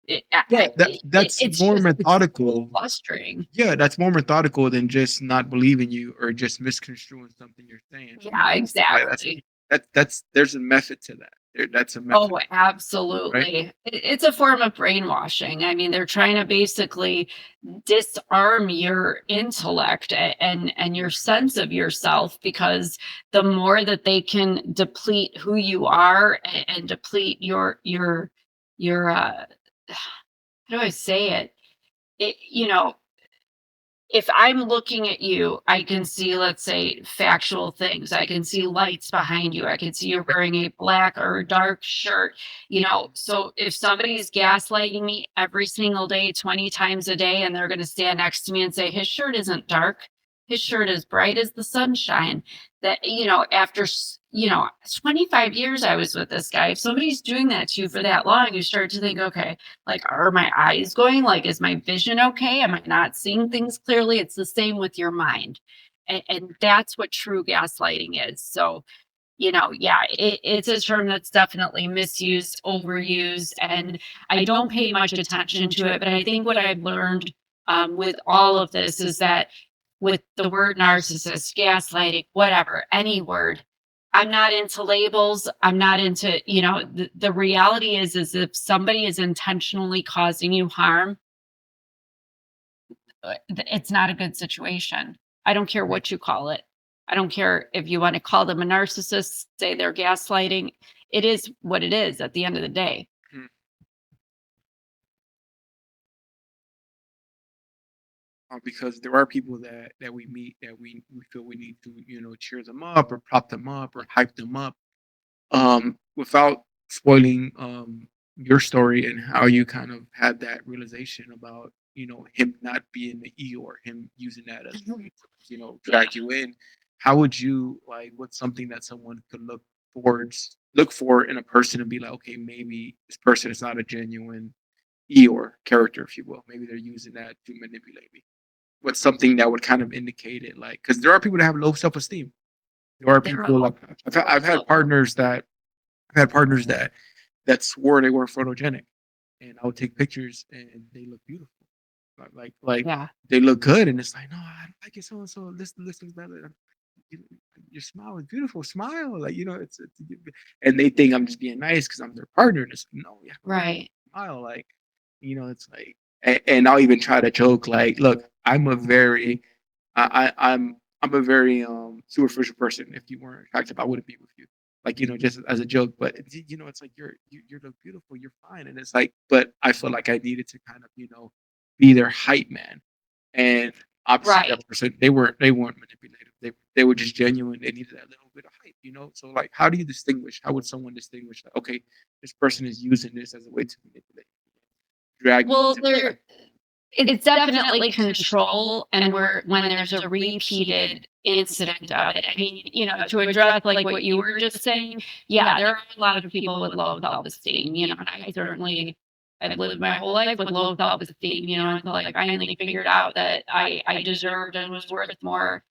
yeah. That's more It's so methodical. frustrating. Yeah, that's more methodical than just not believing you or just misconstruing something you're saying. Yeah, Like that's exactly. that's there's a method to that. That's a method, Oh, right? absolutely. It's a form of brainwashing. I mean, they're trying to basically disarm your intellect and your sense of yourself, because the more that they can deplete who you are and deplete your how do I say it? It you know if I'm looking at you, I can see, let's say, factual things. I can see lights behind you. I can see you're wearing a black or a dark shirt. So if somebody's gaslighting me every single day, 20 times a day, and they're going to stand next to me and say, his shirt isn't dark, his shirt is bright as the sunshine. That, after, 25 years I was with this guy. If somebody's doing that to you for that long, you start to think, okay, like, are my eyes going? Like, is my vision okay? Am I not seeing things clearly? It's the same with your mind. And that's what true gaslighting is. So, yeah, it's a term that's definitely misused, overused, and I don't pay much attention to it. But I think what I've learned with all of this is that with the word narcissist, gaslighting, whatever, any word, I'm not into labels. I'm not into, the reality is if somebody is intentionally causing you harm, it's not a good situation. I don't care what you call it. I don't care if you want to call them a narcissist, say they're gaslighting. It is what it is at the end of the day. Mhm. Because there are people that we meet that we feel we need to cheer them up or prop them up or hype them up without spoiling your story and how you kind of had that realization about him not being the Eeyore, him using that as a way to drag you in. How would you like? What's something that someone could look for in a person and be like, okay, maybe this person is not a genuine Eeyore character, if you will. Maybe they're using that to manipulate me. What's something that would kind of indicate it? Like, because there are people that have low self esteem. There are There people are like I've had partners that swore they were photogenic, and I would take pictures and they look beautiful, like yeah. they look good, and it's like, no, I don't like it, so and so. This looks better. You- Your smile is beautiful. Smile, like it's and they think I'm just being nice because I'm their partner. And it's like, no, yeah, Right. smile, like it's like, and I'll even try to joke, like, look, I'm a very superficial person. If you weren't attractive, I wouldn't be with you. Like, just as a joke, but it's like you look beautiful, you're fine. And it's like, but I feel like I needed to kind of, be their hype man. And obviously Right. that person, they weren't manipulative. They were just genuine. They needed that little bit of hype. So like, how do you distinguish? How would someone distinguish that, okay, this person is using this as a way to manipulate, drag me Well, into there it's definitely control, and when there's a repeated incident of it. I mean, to address like what you were just saying, yeah, there are a lot of people with low self-esteem, and I've lived my whole life with low self-esteem, until I finally figured out that I deserved and was worth more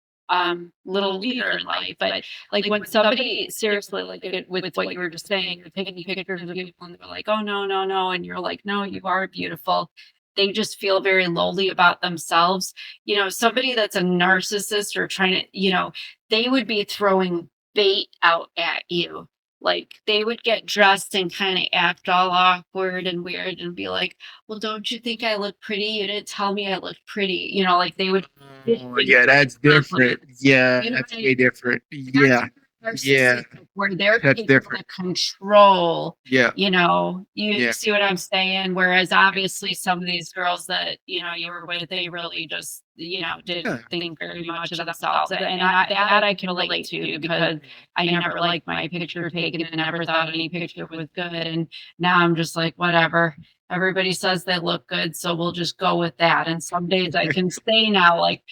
little later in life. But like when somebody seriously like with what you were just saying, they're taking pictures of people and they're like, oh no, no, no, and you're like, no, you are beautiful. They just feel very lowly about themselves. Somebody that's a narcissist or trying to, they would be throwing bait out at you. Like they would get dressed and kind of act all awkward and weird and be like, well, don't you think I look pretty? You didn't tell me I looked pretty. Like they would fish Oh, bait yeah, that's different. compliments. Yeah, You know that's what I way mean? different. That's Yeah, yeah, narcissistic, where they're that's capable different. of control, Yeah, you yeah, see what I'm saying? Whereas obviously some of these girls that, you were with, they really just, didn't yeah. think very much of themselves. And I can relate to, because I never liked my picture taken and never thought any picture was good. And now I'm just like, whatever. Everybody says they look good, so we'll just go with that. And some days I can say now, like,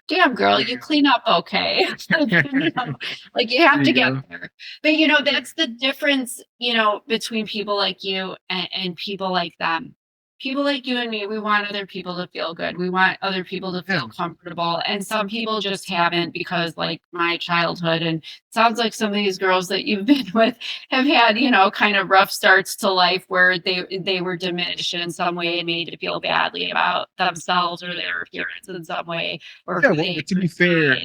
damn girl, you clean up okay. Like you have There to you get go. there. But Yeah. that's the difference, between people like you and people like them. People like you and me, we want other people to feel good. We want other people to Yeah. feel comfortable. And some people just haven't, because like my childhood, and sounds like some of these girls that you've been with have had, kind of rough starts to life where they were diminished in some way and made to feel badly about themselves or their appearance in some way, or Yeah, who well, they but to be fair,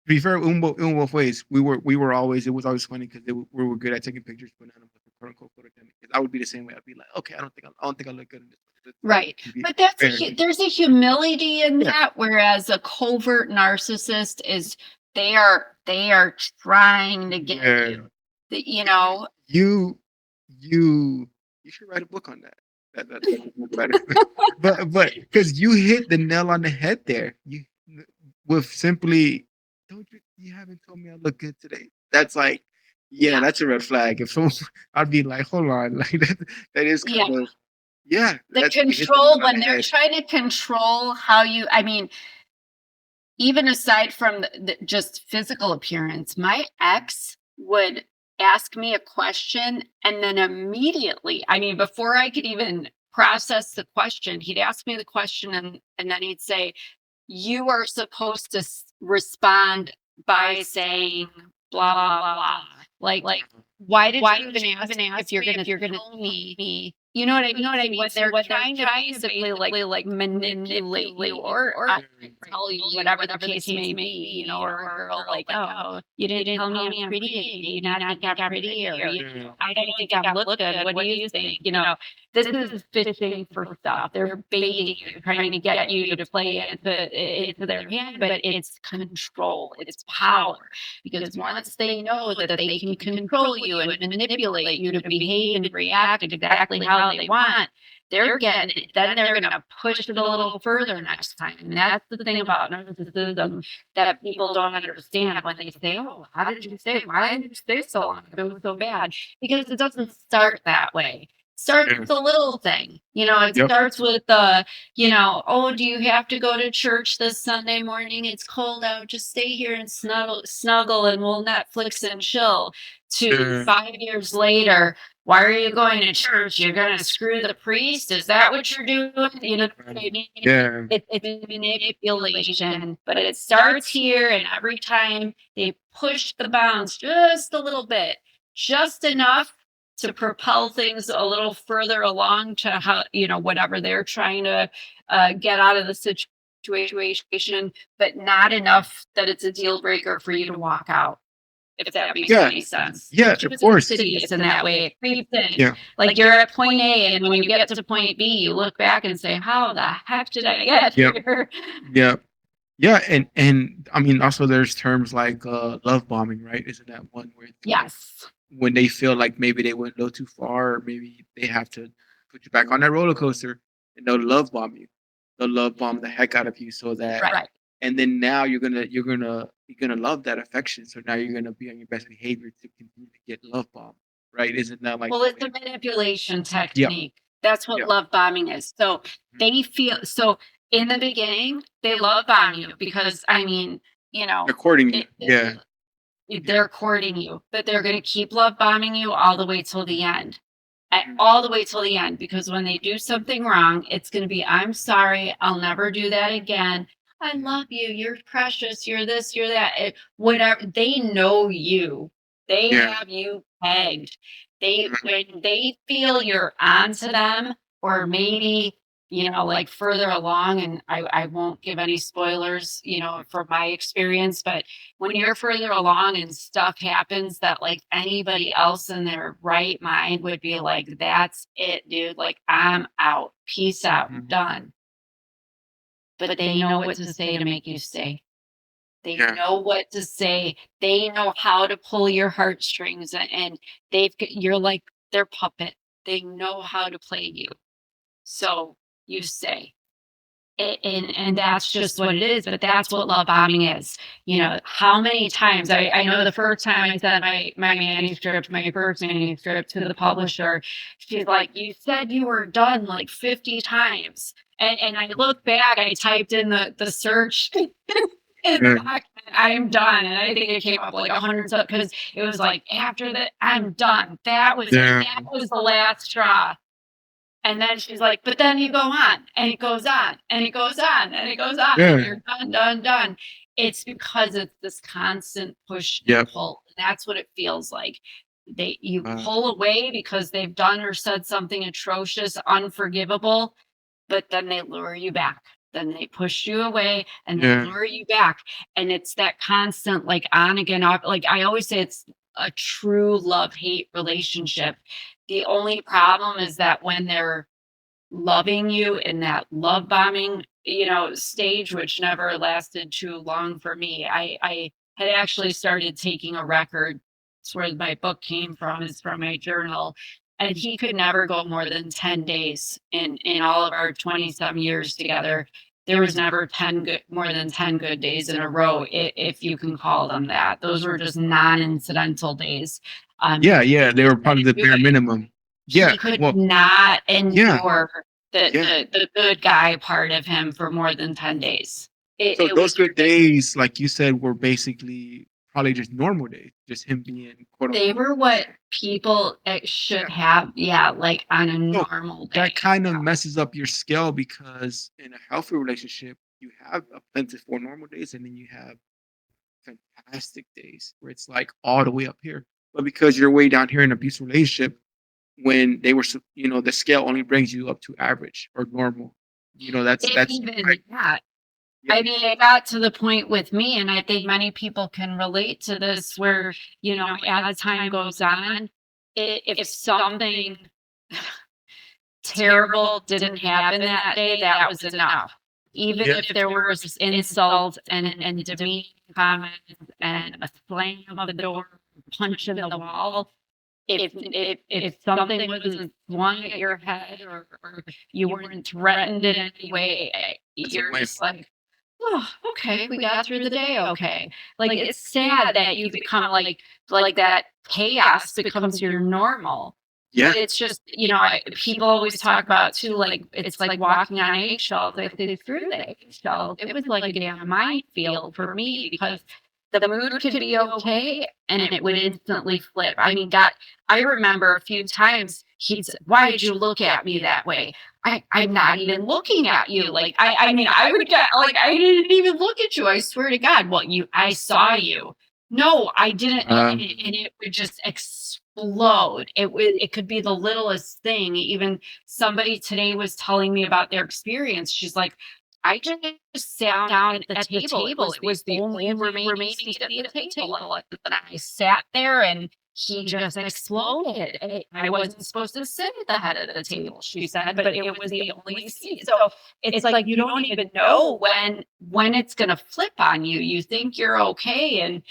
in both ways, we were always, it was always funny because we were good at taking pictures, but none of us were quote unquote photogenic. 'Cause I would be the same way. I'd be like, okay, I don't think I look good in this. right. To be But that's fair. there's a humility in Yeah. that, whereas a covert narcissist is, they are trying to get Yeah. you. The. You you you should write a book on that. That's better. But because you hit the nail on the head there. You with simply, don't you haven't told me I look good today. That's like, yeah, Yeah. that's a red flag. If someone, I'd be like, hold on, like that is Yeah. kind of, yeah, The that's, you hit the nail control, on when the they're head. trying to control how you, I mean, even aside from the just physical appearance, my ex would ask me a question, and then immediately, I mean, before I could even process the question, he'd ask me the question, and then he'd say, you are supposed to respond by saying blah blah blah. Like, why did you even ask if you're gonna tell me? You know what I mean? When they're trying to basically like manipulate you, or tell you whatever the case may be, or a girl like, oh, you didn't tell me I'm pretty. Do you not think I'm pretty? Or Yeah. I don't think I look good. What do you think? This is fishing for stuff. They're baiting you, trying to get you to play into their hand, but it's control, it's power. Because once they know that they can control you and manipulate you to behave and react exactly how all they want, they're getting it. Then they're gonna push it a little further next time. And that's the thing about narcissism that people don't understand when they say, "Oh, how did you stay? Why did you stay so long? If it was so bad." Because it doesn't start that way. It starts Yeah. with a little thing. It Yep. starts with "Oh, do you have to go to church this Sunday morning? It's cold out. Just stay here and snuggle and we'll Netflix and chill." To Yeah. 5 years later, "Why are you going to church? You're gonna screw the priest? Is that what you're doing?" You know what I mean? Yeah. It's manipulation, but it starts here, and every time they push the bounds just a little bit, just enough to propel things a little further along to how, whatever they're trying to get out of the situation, but not enough that it's a deal breaker for you to walk out. If that makes Yeah. any sense. Yeah, Which of is course. insidious in that way. It creeps in. Yeah. Like you're at point A, and when you get to point B, you look back and say, "How the heck did I get Yep. here?" Yep. Yeah, and I mean, also there's terms like love bombing, right? Isn't that one where it's like Yes. when they feel like maybe they went a little too far, or maybe they have to put you back on that roller coaster, and they'll love bomb you. They'll love bomb the heck out of you, so that, Right. and then now you're gonna love that affection. So now you're gonna be on your best behavior to continue to get love bombed, right? Isn't that like Well, the it's way? a manipulation Yeah, technique. That's what yeah. love bombing is. So Mhm. they feel so in the beginning, they love bomb you because They're courting you. it, Yeah, yeah. they're courting you, but they're going to keep love bombing you all the way till the end. Mhm. All the way till the end, because when they do something wrong, it's going to be, "I'm sorry, I'll never do that again. I Mhm. love you. You're precious. You're this, you're that." Whatever. They know you. They Yeah. have you pegged. They Mhm. When they feel you're onto them, or maybe like further along, and I won't give any spoilers, from my experience, but when you're further along and stuff happens that like anybody else in their right mind would be like, "That's it, dude. Like, I'm out. Peace out. Mhm. Done." But they know what to say to make you stay. They Yeah. know what to say. They know how to pull your heartstrings, and you're like their puppet. They know how to play you. So you stay. And that's just what it is, but that's what love bombing is. How many times I know the first time I sent my first manuscript to the publisher, she's like, "You said you were done like 50 times." And I look back, I typed in the search in the Yeah. document, "I'm done." And I think it came up like 100 stuff, because it was like, after that, "I'm done." That was it. Yeah. That was the last straw. And then she's like, "But then you go on, and it goes on, and it goes on, and it goes on, and Yeah. you're done, done, done." It's because it's this constant push and Yep. pull. And that's what it feels like. You Uh, pull away because they've done or said something atrocious, unforgivable, but then they lure you back. Then they push you away and they yeah. lure you back. And it's that constant, like, on again, off. Like I always say, it's a true love hate relationship. The only problem is that when they're loving you in that love bombing, stage, which never lasted too long for me. I had actually started taking a record. It's where my book came from, is from my journal. And he could never go more than 10 days in all of our 20 some years together. There was never more than 10 good days in a row, if you can call them that. Those were just non-incidental days. Yeah, yeah, He they were just probably couldn't the do bare it. minimum. Yeah, He could well, not yeah, endure yeah. the good guy part of him for more than 10 days. It So it those was good ridiculous. days, like you said, were basically probably just normal days, just him being quote They unquote. were what people, should Yeah. have, yeah, like on a So normal that day. kind of messes up your scale because in a healthy relationship, you have a plentiful normal days and then you have fantastic days where it's like all the way up here. But because you're way down here in an abusive relationship, when they were, the scale only brings you up to average or normal. If That's even right. that. Yeah. I mean, it got to the point with me, and I think many people can relate to this, where, as time goes on, if something terrible didn't happen that day, that was enough. Even Yeah. if there was insult and demeaning comments and a slam of the door, punch in the wall, if something wasn't swung at your head, or you weren't threatened in any way, That's a you're win. just like, "Oh, okay, we got through the day okay." Like, it's sad that you become that chaos becomes your normal. Yeah. But it's just, people always talk about too, like, it's like walking on eggshells. If they threugh the eggshells, it was like a damn minefield for me because the mood could be okay and it would instantly flip. I mean, God, I remember a few times he said, "Why did you look at me that way?" I'm not even looking at you. Like, I mean, I would get like, I didn't even look at you. I swear to God. Well, I saw you. No, I didn't. And it would just explode. It could be the littlest thing. Even somebody today was telling me about their experience. She's like, I just sat down at the table. It was the only remaining seat at the table. And I sat there and he just exploded. I wasn't supposed to sit at the head of the table, she said, but it was the only seat. So it's like you don't even know when it's gonna flip on you. You think you're okay. And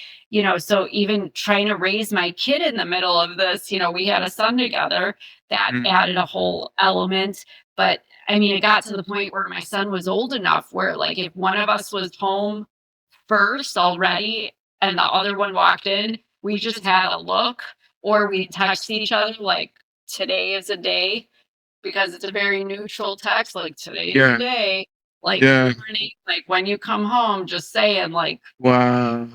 so even trying to raise my kid in the middle of this, we had a son together that Mhm. added a whole element. But I mean, it got to the point where my son was old enough where, like, if one of us was home first already and the other one walked in, we just had a look, or we text each other like, "Today is a day," because it's a very neutral text, like, "Today's the Yeah. day," like, Yeah. "Morning," like, "When you come home," just saying, like, Wow.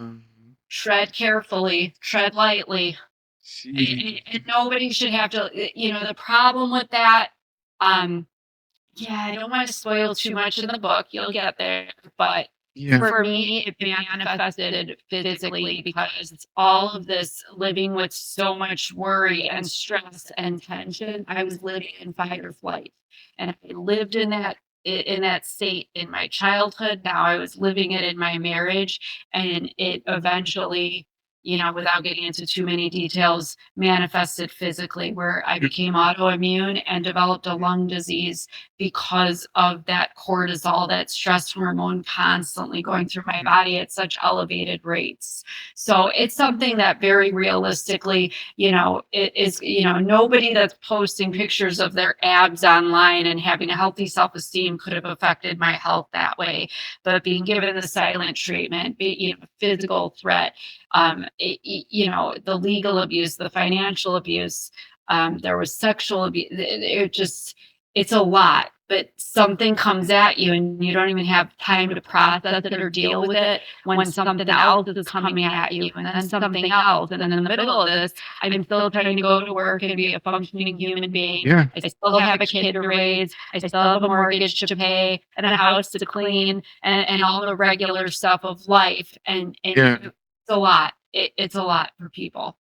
"Tread carefully, tread lightly." Jeez. And nobody should have to, the problem with that, um yeah, I don't want to spoil too much in the book. You'll get there. But Yeah. for me, it manifested physically because it's all of this living with so much worry and stress and tension. I was living in fight or flight. And I lived in that state in my childhood. Now I was living it in my marriage. And it eventually, without getting into too many details, manifested physically where I became autoimmune and developed a lung disease because of that cortisol, that stress hormone constantly going through my body at such elevated rates. So it's something that very realistically, it is, nobody that's posting pictures of their abs online and having a healthy self esteem could have affected my health that way. But being given the silent treatment, physical threat, the legal abuse, the financial abuse, there was sexual abuse. It's a lot, but something comes at you and you don't even have time to process it or deal with it when something else is coming at you, and then something else. And then in the middle of this, I'm still trying to go to work and be a functioning human being. Yeah. I still have a kid to raise. I still have a mortgage to pay and a house to clean, and all the regular stuff of life. And Yeah. it's a lot. It's a lot for people.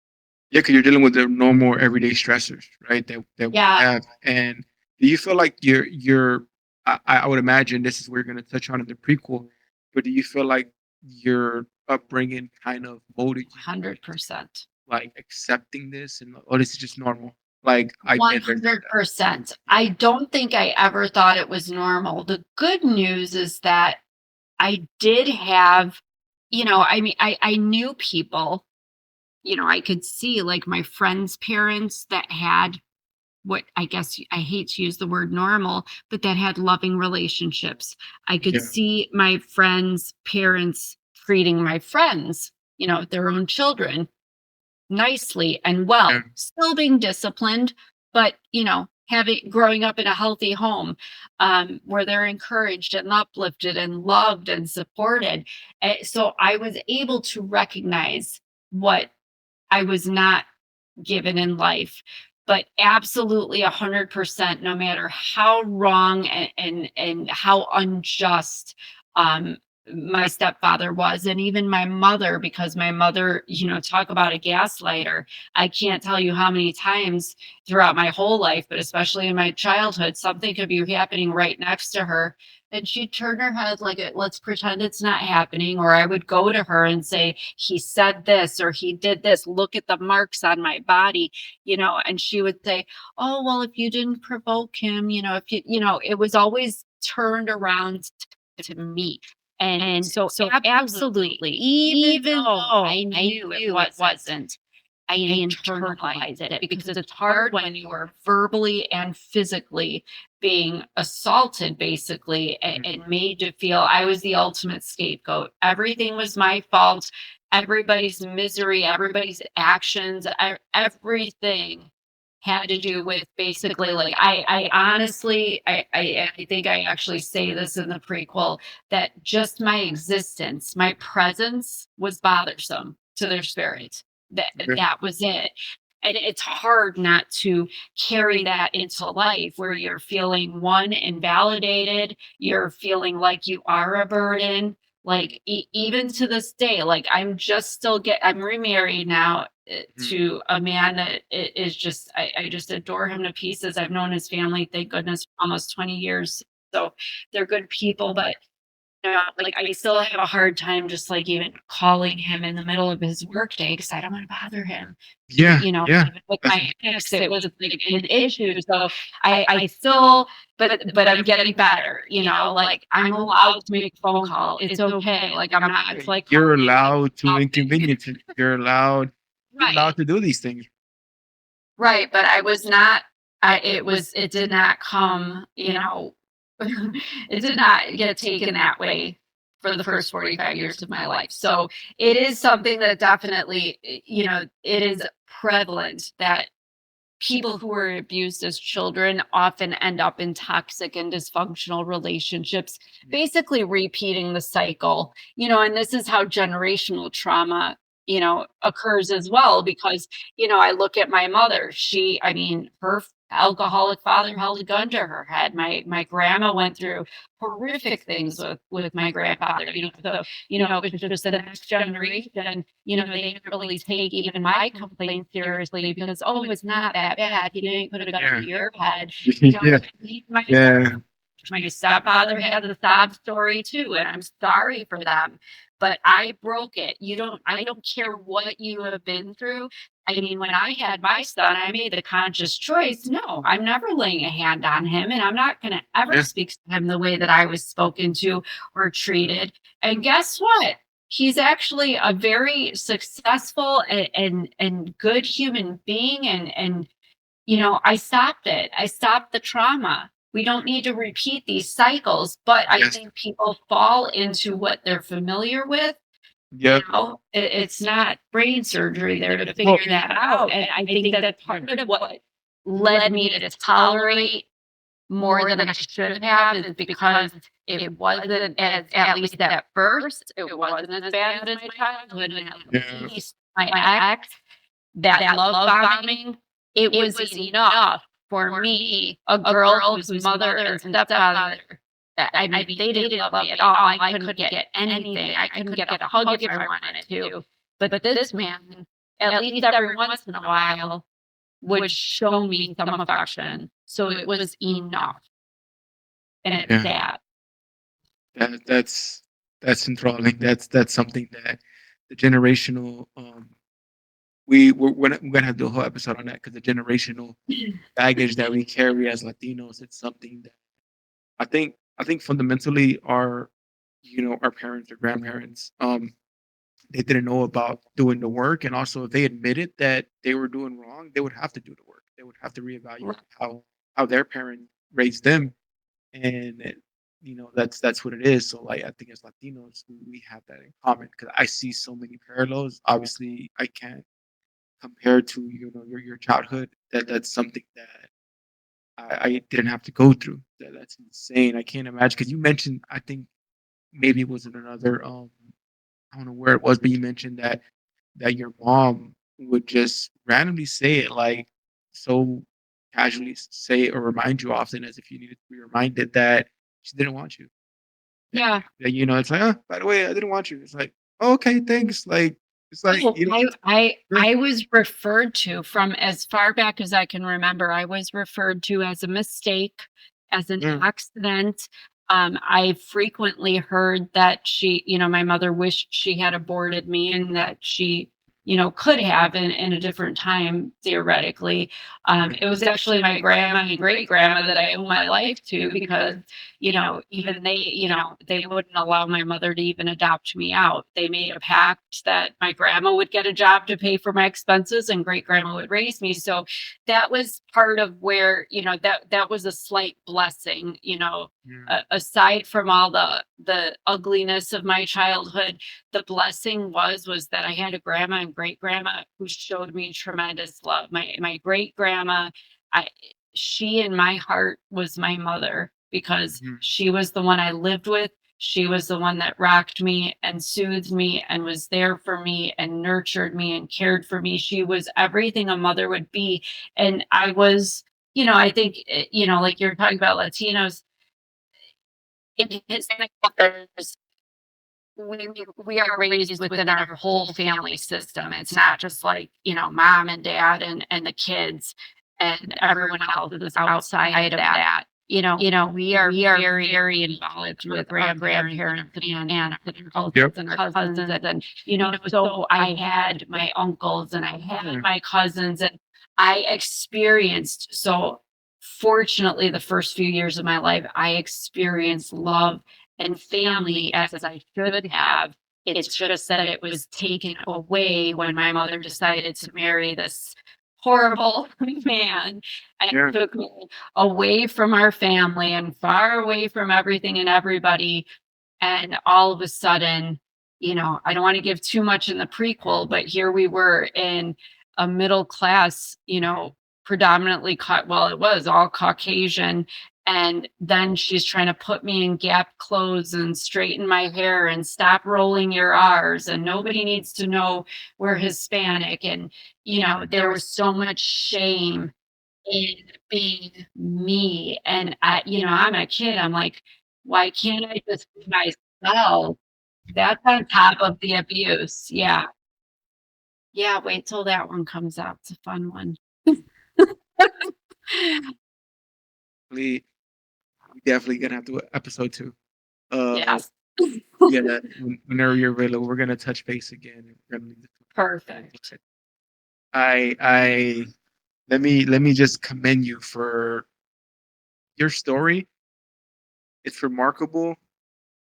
Yeah, because you're dealing with the normal everyday stressors, right? That we Yeah. have. And do you feel like I would imagine this is where you're gonna touch on in the prequel, but do you feel like your upbringing kind of molded you, 100%. like accepting this and oh, this is just normal? Like I get there's that. 100%. I don't think I ever thought it was normal. The good news is that I did have, I mean, I knew people, I could see like my friends' parents that had what, I guess, I hate to use the word normal, but that had loving relationships. I could Yeah. see my friends' parents treating my friends, their own children, nicely and Yeah. well, still being disciplined, but having growing up in a healthy home, where they're encouraged and uplifted and loved and supported. So I was able to recognize what I was not given in life. But absolutely 100%, no matter how wrong and how unjust, um, my stepfather was, and even my mother, because my mother, talk about a gaslighter. I can't tell you how many times throughout my whole life, but especially in my childhood, something could be happening right next to her. And she'd turn her head like, let's pretend it's not happening. Or I would go to her and say, he said this or he did this. Look at the marks on my body, and she would say, oh, well, if you didn't provoke him, if it was always turned around to me. And so absolutely, even though I knew it wasn't, I internalize it because it's hard when you are verbally and physically being assaulted, basically, and made to feel I was the ultimate scapegoat. Everything was my fault. Everybody's misery, everybody's actions, everything had to do with basically like I honestly I think I actually say this in the prequel that just my existence, my presence was bothersome to their spirit. Okay. That was it. And it's hard not to carry that into life where you're feeling one invalidated, you're feeling like you are a burden. Like even to this day, like I'm remarried now Mhm. to a man that is just I just adore him to pieces. I've known his family, thank goodness, for almost 20 years. So they're good people, but like I still have a hard time just like even calling him in the middle of his workday because I don't want to bother him. Yeah, yeah. Even with That's my ex, it was like an issue. So I still, but I'm getting better. Like I'm allowed to make a phone call. It's okay. Like I'm not. It's like you're calling me allowed to up. inconvenience it. You're Right, allowed to do these things. right. But I was not. It did not come. It did not get taken that way for the first 45 years of my life. So it is something that definitely, it is prevalent that people who were abused as children often end up in toxic and dysfunctional relationships, basically repeating the cycle, and this is how generational trauma, occurs as well. Because, I look at my mother, I mean, her alcoholic father held a gun to her head. My grandma went through horrific things with my grandfather, so, it was just the next generation, they didn't really take even my complaints seriously because, oh, it's not that bad. He didn't put a gun Yeah. to your head. Yeah. My Yeah. my stepfather had a sob story too, and I'm sorry for them, but I broke it. I don't care what you have been through. I mean, when I had my son, I made the conscious choice. No, I'm never laying a hand on him, and I'm not going to ever Yeah. speak to him the way that I was spoken to or treated. And guess what? He's actually a very successful and good human being, and I stopped it. I stopped the trauma. We don't need to repeat these cycles, but I Yes. think people fall into what they're familiar with. Yep. It's not brain surgery there to Well, figure that out. And I think that part of what led me to tolerate more than I should have is because it wasn't at least at first, it wasn't as bad as my childhood. And at yeah. least my ex, that love bombing, it was enough for me, a girl whose mother and stepfather, I mean, they didn't love me at all. I couldn't get anything. I couldn't get a hug if I wanted to. But this man, at least every once in a while, would show me some affection. So it was enough. And it's Yeah. sad. That's enthralling. That's something that the generational we're gonna have to do a whole episode on that because the generational baggage that we carry as Latinos, it's something that I think fundamentally our parents or grandparents, they didn't know about doing the work, and also if they admitted that they were doing wrong, they would have to do the work. They would have to reevaluate how their parent raised them, and that's what it is. So like I think as Latinos, we have that in common because I see so many parallels. Obviously, I can't compare to your childhood. That's something that I didn't have to go through. That's insane. I can't imagine because you mentioned I think maybe it was in another I don't know where it was, but you mentioned that your mom would just randomly say it like so casually say it or remind you often as if you needed to be reminded that she didn't want you. Yeah. It's like, oh, by the way, I didn't want you. It's like, oh, okay, thanks. Like it's like, Oh, yeah, I was referred to from as far back as I can remember. I was referred to as a mistake, as an yeah, accident. I frequently heard that my mother wished she had aborted me and that she could have in a different time, theoretically. It was actually my grandma and great grandma that I owe my life to, because, even they wouldn't allow my mother to even adopt me out. They made a pact that my grandma would get a job to pay for my expenses and great grandma would raise me. So that was part of where, that was a slight blessing, Yeah. aside from all the ugliness of my childhood. The blessing was that I had a grandma and great grandma who showed me tremendous love. My great grandma, I she in my heart was my mother, because Mhm. she was the one I lived with. She was the one that rocked me and soothed me and was there for me and nurtured me and cared for me. She was everything a mother would be. And I was, I think, like you're talking about Latinos, in Hispanic cultures, we are raised within our whole family system. It's not just like, mom and dad and the kids and everyone else is outside of that. We are very involved with our grandparents and aunts and uncles Yep. and our cousins, and so I had my uncles and I had my cousins, and I experienced, so fortunately, the first few years of my life, I experienced love and family as I should have. It's just that it was taken away when my mother decided to marry this horrible man, and Yeah. took me away from our family and far away from everything and everybody. And all of a sudden, I don't want to give too much in the prequel, but here we were in a middle class, predominantly well, it was all Caucasian. And then she's trying to put me in Gap clothes and straighten my hair and stop rolling your R's. And nobody needs to know we're Hispanic. And, there was so much shame in being me. And I'm a kid. I'm like, why can't I just be myself? That's on top of the abuse. Yeah. Yeah. Wait till that one comes out. It's a fun one. We definitely gonna have to do episode 2. Uh, Yes. yeah, whenever you're available, we're gonna touch base again. And we're gonna leave the Perfect. I let me just commend you for your story. It's remarkable,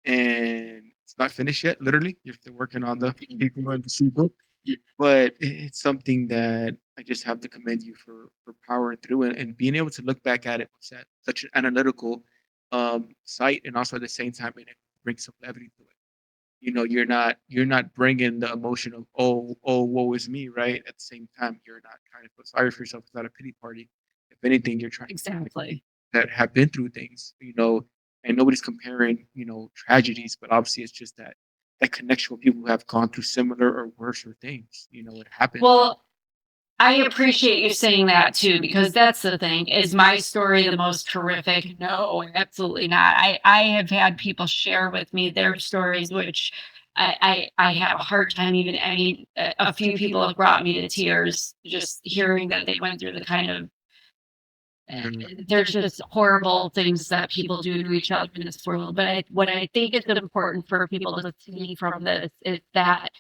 and it's not finished yet. Literally, you're still working on the people and the sequel, but it's something that I just have to commend you for powering through and being able to look back at it with such an analytical sight, and also at the same time being able to bring some levity to it. You're not bringing the emotion of woe is me, right? At the same time, you're not trying to feel sorry for yourself. It's not a pity party. If anything, you're trying to Exactly. that have been through things, and nobody's comparing, tragedies, but obviously it's just that connection with people who have gone through similar or worse things. It happens. Well, I appreciate you saying that too, because that's the thing. Is my story the most horrific? No, absolutely not. I have had people share with me their stories, which I have a hard time even. I mean, a few people have brought me to tears just hearing that they went through the kind of. Mhm. There's just horrible things that people do to each other in this world. But what I think is important for people to see from this is that,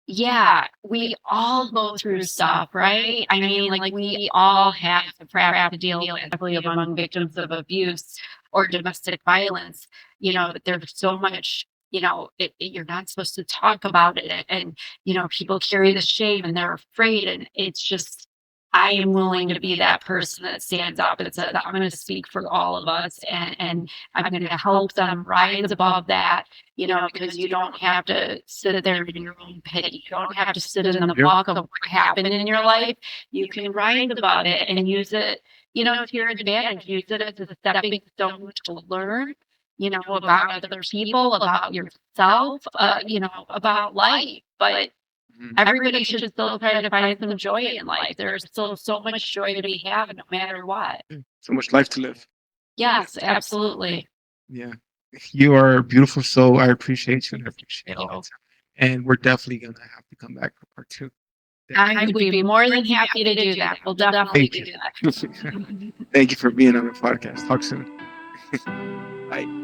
yeah, we all go through stuff, right? I mean, like, we all have the crap to deal with, especially among victims of abuse or domestic violence. There's so much, you're not supposed to talk about it. And, people carry the shame and they're afraid. And it's just, I am willing to be that person that stands up and says, I'm going to speak for all of us, and I'm going to help them rise above that, because you don't have to sit there in your own pity. You don't have to sit in the Yep. muck of what happened in your life. You can rise above it and use it, to your advantage. Use it as a stepping stone to learn, about other people, about yourself, about life. But Mhm. everybody should still try to find some joy in life. There's still so much joy to be had no matter what. So much life to live. Yes, absolutely. Yeah. You are a beautiful soul. I appreciate you and I appreciate all So the time. And we're definitely gonna have to come back for part 2. I would be more than happy to do that. We'll definitely Thank do you. that. Thank you for being on the podcast. Talk soon. Bye.